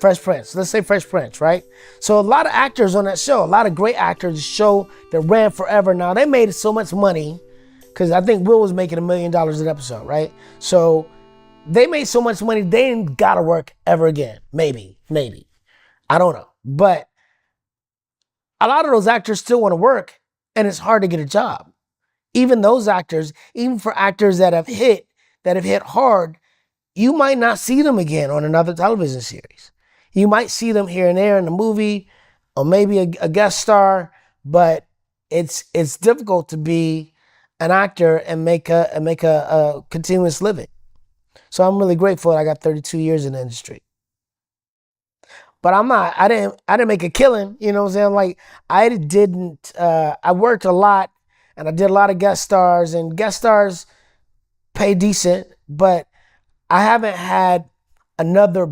[SPEAKER 1] Fresh Prince. Let's say Fresh Prince, right? So a lot of actors on that show, a lot of great actors, show that ran forever. Now they made so much money because I think Will was making $1 million an episode, right? So they made so much money they ain't gotta work ever again. Maybe. I don't know. But a lot of those actors still want to work, and it's hard to get a job. Even those actors, even for actors that have hit hard, you might not see them again on another television series. You might see them here and there in a movie, or maybe a guest star, but it's difficult to be an actor and make a continuous living. So I'm really grateful that I got 32 years in the industry. But I didn't make a killing, you know what I'm saying? Like, I worked a lot, and I did a lot of guest stars, and guest stars pay decent, but I haven't had another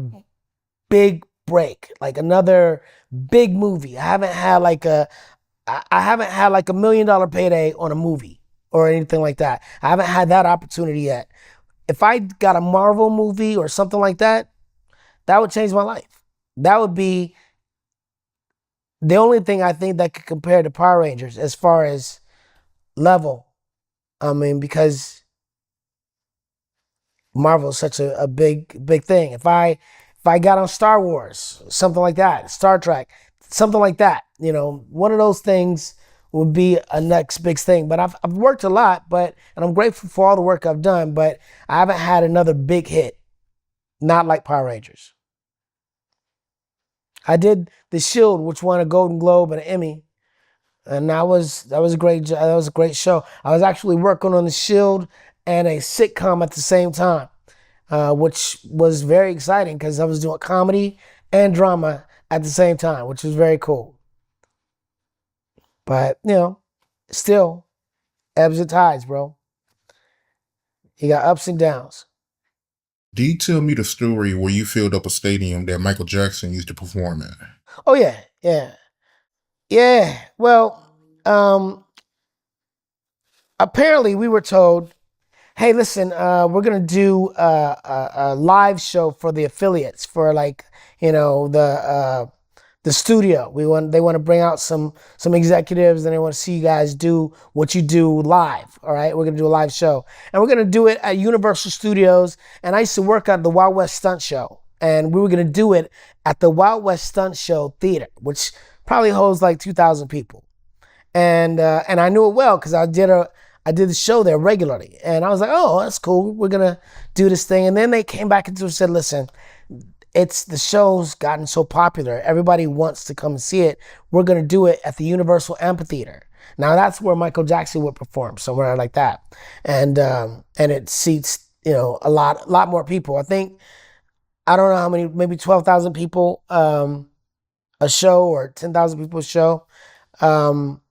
[SPEAKER 1] big break, like another big movie. I haven't had like $1 million payday on a movie or anything like that. I haven't had that opportunity yet. If I got a Marvel movie or something like that, that would change my life. That would be the only thing I think that could compare to Power Rangers as far as level. I mean, because Marvel is such a big thing. If I got on Star Wars, something like that, Star Trek, something like that, one of those things would be a next big thing. But I've worked a lot, and I'm grateful for all the work I've done, but I haven't had another big hit, not like Power Rangers. I did The Shield, which won a Golden Globe and an Emmy, and that was a great show. I was actually working on The Shield and a sitcom at the same time, which was very exciting because I was doing comedy and drama at the same time, which was very cool. But still ebbs and tides, bro. You got ups and downs.
[SPEAKER 2] Do you tell me the story where you filled up a stadium that Michael Jackson used to perform at?
[SPEAKER 1] Oh yeah. Well, apparently we were told, hey, listen, we're gonna do a live show for the affiliates for the studio. They want to bring out some executives, and they want to see you guys do what you do live. All right, we're gonna do a live show, and we're gonna do it at Universal Studios. And I used to work at the Wild West Stunt Show, and we were gonna do it at the Wild West Stunt Show Theater, which probably holds like 2,000 people. And I knew it well because I did the show there regularly, and I was like, oh, that's cool. We're gonna do this thing. And then they came back and said, listen, the show's gotten so popular, everybody wants to come and see it. We're gonna do it at the Universal Amphitheater. Now that's where Michael Jackson would perform, somewhere like that, and it seats a lot more people. I I don't know how many, maybe 12,000 people a show or 10,000 people a show. Um,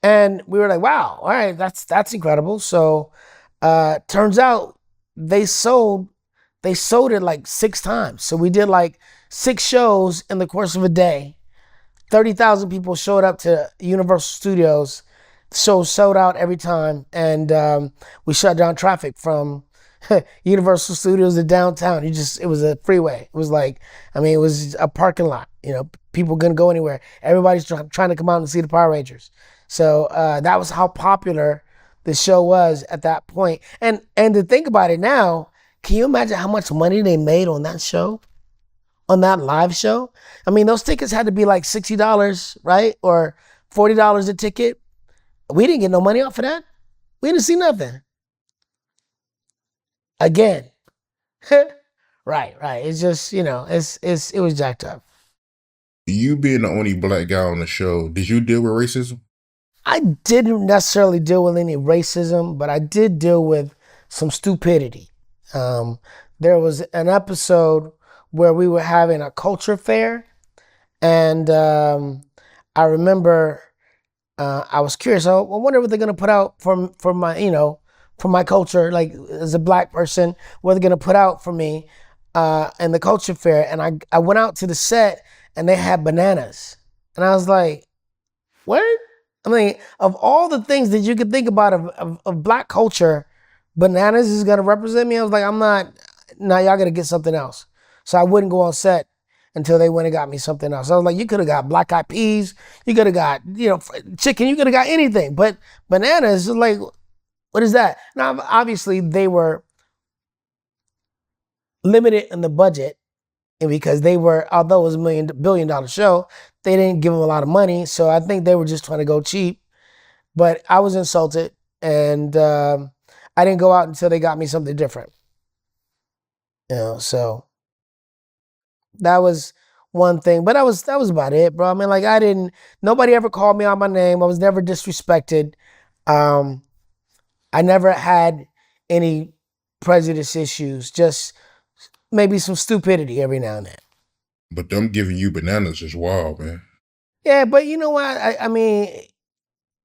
[SPEAKER 1] and we were like, wow, all right, that's incredible. So turns out they sold they sold it like 6 times. So we did like 6 shows in the course of a day. 30,000 people showed up to Universal Studios. Show sold out every time, and we shut down traffic from Universal Studios to downtown. It was a freeway. It was like, I mean, it was a parking lot. People couldn't go anywhere. Everybody's trying to come out and see the Power Rangers. So that was how popular the show was at that point. And to think about it now, can you imagine how much money they made on that show? On that live show? I mean, those tickets had to be like $60, right? Or $40 a ticket. We didn't get no money off of that. We didn't see nothing. Again. Right. It's just, it was jacked up.
[SPEAKER 2] You being the only black guy on the show, did you deal with racism?
[SPEAKER 1] I didn't necessarily deal with any racism, but I did deal with some stupidity. Um, there was an episode where we were having a culture fair, and I remember I was curious. I wonder what they're gonna put out for my for my culture, like as a black person, what they're gonna put out for me in the culture fair. And I went out to the set, and they had bananas, and I was like, what? I mean, of all the things that you could think about of black culture, bananas is gonna represent me. I was like, I'm not. Now y'all gotta get something else. So I wouldn't go on set until they went and got me something else. I was like, you could have got black eyed peas, you could have got chicken, you could have got anything, but bananas is like, what is that? Now obviously they were limited in the budget, and because they were, although it was $1 billion show, they didn't give them a lot of money. So I think they were just trying to go cheap. But I was insulted, and I didn't go out until they got me something different. So that was one thing, but that was about it, bro. I mean, like nobody ever called me out my name. I was never disrespected. Um, I never had any prejudice issues. Just maybe some stupidity every now and then.
[SPEAKER 2] But them giving you bananas is wild, man.
[SPEAKER 1] Yeah, but you know what? I mean,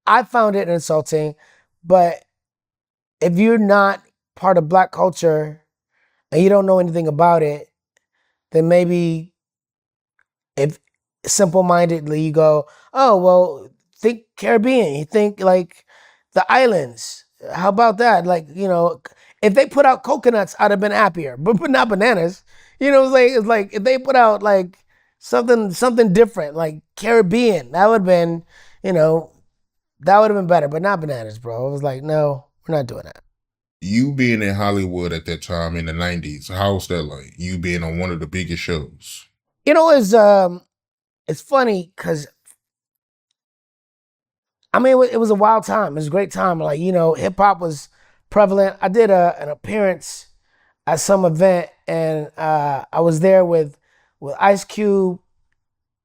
[SPEAKER 1] I found it insulting, but if you're not part of black culture and you don't know anything about it, then maybe if simple-mindedly you go, oh, well, think Caribbean, you think like the islands. How about that? Like, if they put out coconuts, I'd have been happier, but not bananas. It's like if they put out like something different, like Caribbean, that would have been, that would have been better, but not bananas, bro. I was like, no, we're not doing that.
[SPEAKER 2] You being in Hollywood at that time in the 90s, how was that like? You being on one of the biggest shows?
[SPEAKER 1] It's funny because I mean it was a wild time. It was a great time. Like hip hop was prevalent. I did an appearance at some event, and I was there with Ice Cube,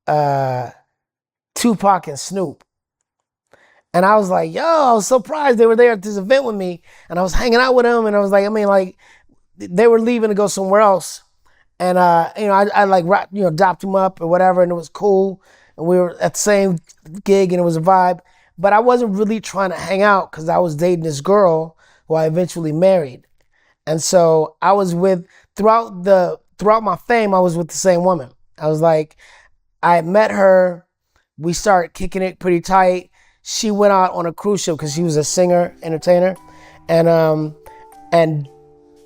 [SPEAKER 1] uh, Tupac, and Snoop. And I was like, yo, I was surprised they were there at this event with me, and I was hanging out with them, and I was like, I mean, like they were leaving to go somewhere else, and I like dapped them up or whatever, and it was cool, and we were at the same gig, and it was a vibe. But I wasn't really trying to hang out because I was dating this girl who I eventually married, and so I was with throughout my fame, I was with the same woman. I was like, I had met her, we started kicking it pretty tight. She went out on a cruise ship because she was a singer, entertainer, and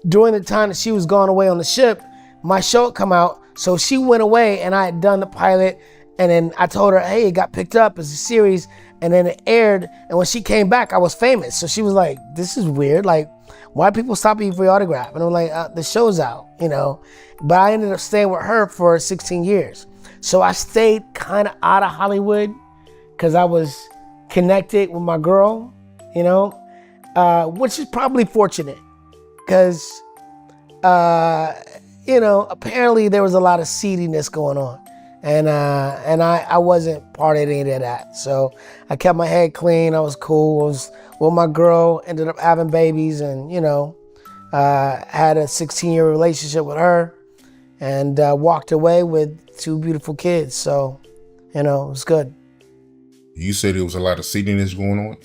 [SPEAKER 1] during the time that she was gone away on the ship, my show had come out. So she went away, and I had done the pilot, and then I told her, hey, it got picked up as a series, and then it aired. And when she came back, I was famous. So she was like, this is weird. Like, why are people stopping you for your autograph? And I'm like, the show's out, But I ended up staying with her for 16 years. So I stayed kind of out of Hollywood because I was connected with my girl, which is probably fortunate because, apparently there was a lot of seediness going on. And I wasn't part of any of that. So I kept my head clean. I was cool. I was with my girl, ended up having babies, and, had a 16-year relationship with her. and walked away with two beautiful kids. So, it was good.
[SPEAKER 2] You said there was a lot of seediness going on.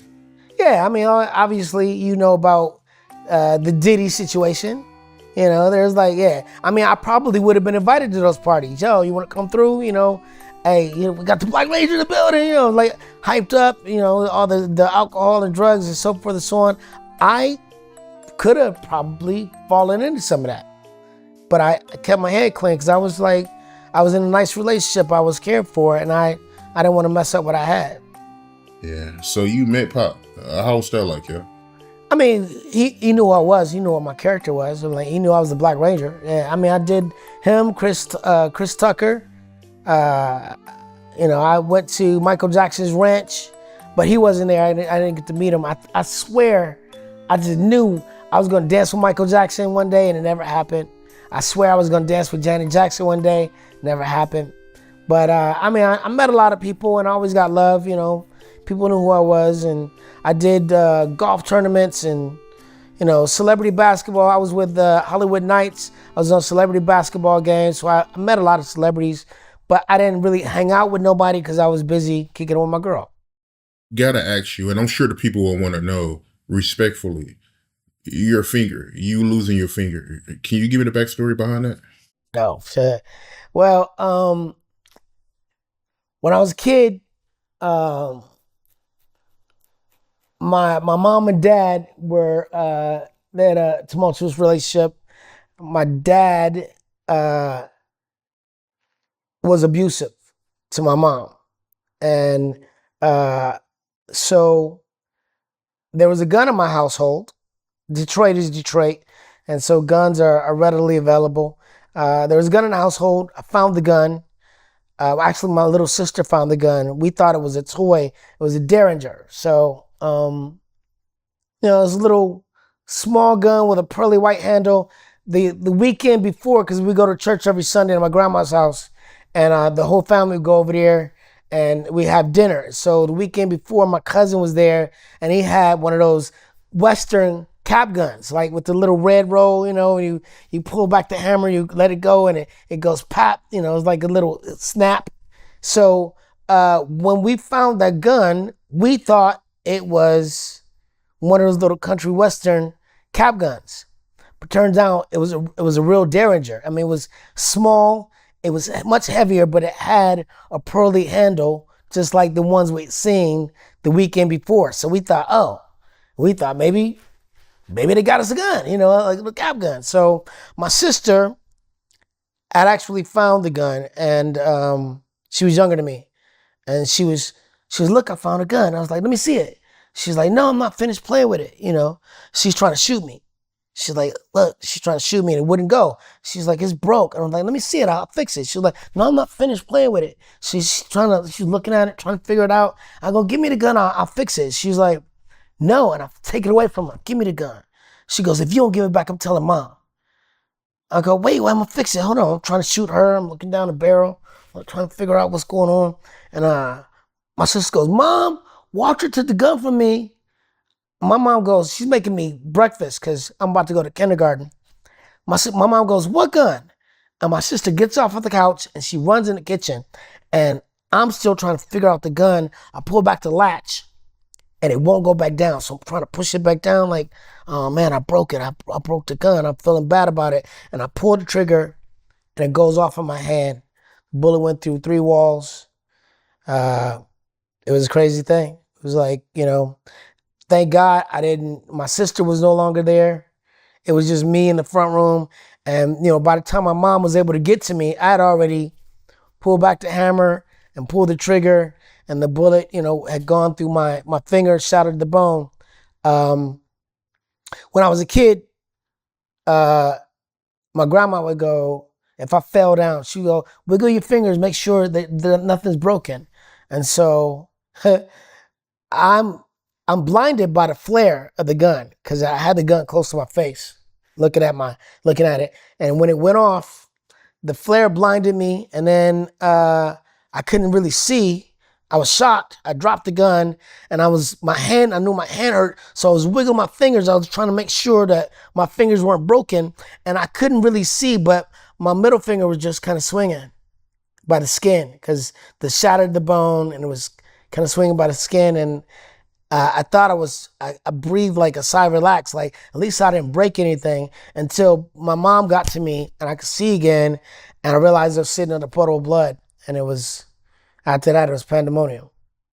[SPEAKER 1] Yeah, I mean, obviously, about the Diddy situation. There's like, yeah. I mean, I probably would have been invited to those parties. Yo, you want to come through? Hey, we got the Black Ranger in the building. Like hyped up. All the alcohol and drugs and so forth and so on. I could have probably fallen into some of that, but I kept my head clean because I was in a nice relationship. I was cared for, and I didn't want to mess up what I had.
[SPEAKER 2] Yeah. So you met Pop. How was that like, yeah?
[SPEAKER 1] I mean, he knew who I was. He knew what my character was. He knew I was the Black Ranger. Yeah, I mean, I did him, Chris Tucker. I went to Michael Jackson's ranch, but he wasn't there. I didn't get to meet him. I swear, I just knew I was going to dance with Michael Jackson one day, and it never happened. I swear I was going to dance with Janet Jackson one day. Never happened. But, I met a lot of people, and I always got love, People knew who I was, and I did golf tournaments and, celebrity basketball. I was with the Hollywood Knights. I was on celebrity basketball games, so I met a lot of celebrities, but I didn't really hang out with nobody because I was busy kicking it with my girl.
[SPEAKER 2] Gotta ask you, and I'm sure the people will want to know respectfully, you losing your finger. Can you give me the backstory behind that?
[SPEAKER 1] Oh, shit. Well, when I was a kid, um, my mom and dad they had a tumultuous relationship. My dad was abusive to my mom, and so there was a gun in my household. Detroit is Detroit, and so guns are readily available. There was a gun in the household. I found the gun. Actually, my little sister found the gun. We thought it was a toy. It was a Derringer. So, it was a little small gun with a pearly white handle. The weekend before, because we go to church every Sunday at my grandma's house, and the whole family would go over there and we have dinner. So the weekend before, my cousin was there, and he had one of those Western cap guns, like with the little red roll, you pull back the hammer, you let it go, and it goes pop, it's like a little snap. So when we found that gun, we thought it was one of those little country Western cap guns. But turns out it was a real Derringer. I mean, it was small, it was much heavier, but it had a pearly handle, just like the ones we'd seen the weekend before. So we thought maybe they got us a gun, like a little cap gun. So my sister had actually found the gun, and she was younger than me. And she was, look, I found a gun. I was like, let me see it. She's like, no, I'm not finished playing with it. She's trying to shoot me. She's like, look, she's trying to shoot me and it wouldn't go. She's like, it's broke. And I'm like, let me see it. I'll fix it. She's like, no, I'm not finished playing with it. She's looking at it, trying to figure it out. I go, give me the gun. I'll fix it. She's like, no. And I take it away from her. Give me the gun. She goes, if you don't give it back, I'm telling mom. I go, wait, I'm going to fix it. Hold on. I'm trying to shoot her. I'm looking down the barrel. I'm trying to figure out what's going on. And my sister goes, Mom, Walter took the gun from me. My mom goes, she's making me breakfast because I'm about to go to kindergarten. My mom goes, what gun? And my sister gets off of the couch and she runs in the kitchen. And I'm still trying to figure out the gun. I pull back the latch and it won't go back down. So I'm trying to push it back down like, oh man, I broke it. I broke the gun. I'm feeling bad about it. And I pull the trigger and it goes off in my hand. Bullet went through 3 walls. It was a crazy thing. It was like, thank God my sister was no longer there. It was just me in the front room. And, by the time my mom was able to get to me, I had already pulled back the hammer and pulled the trigger, and the bullet, had gone through my finger, shattered the bone. When I was a kid, my grandma would go, if I fell down, she'd go, wiggle your fingers, make sure that nothing's broken. And so I'm blinded by the flare of the gun because I had the gun close to my face, looking at it. And when it went off, the flare blinded me, and then I couldn't really see. I was shocked. I dropped the gun, and I knew my hand hurt, so I was wiggling my fingers. I was trying to make sure that my fingers weren't broken, and I couldn't really see, but my middle finger was just kind of swinging by the skin because they shattered the bone, and it was kind of swinging by the skin. And I thought I breathed like a sigh of relax, like at least I didn't break anything until my mom got to me and I could see again, and I realized I was sitting in a puddle of blood, and after that, it was pandemonium.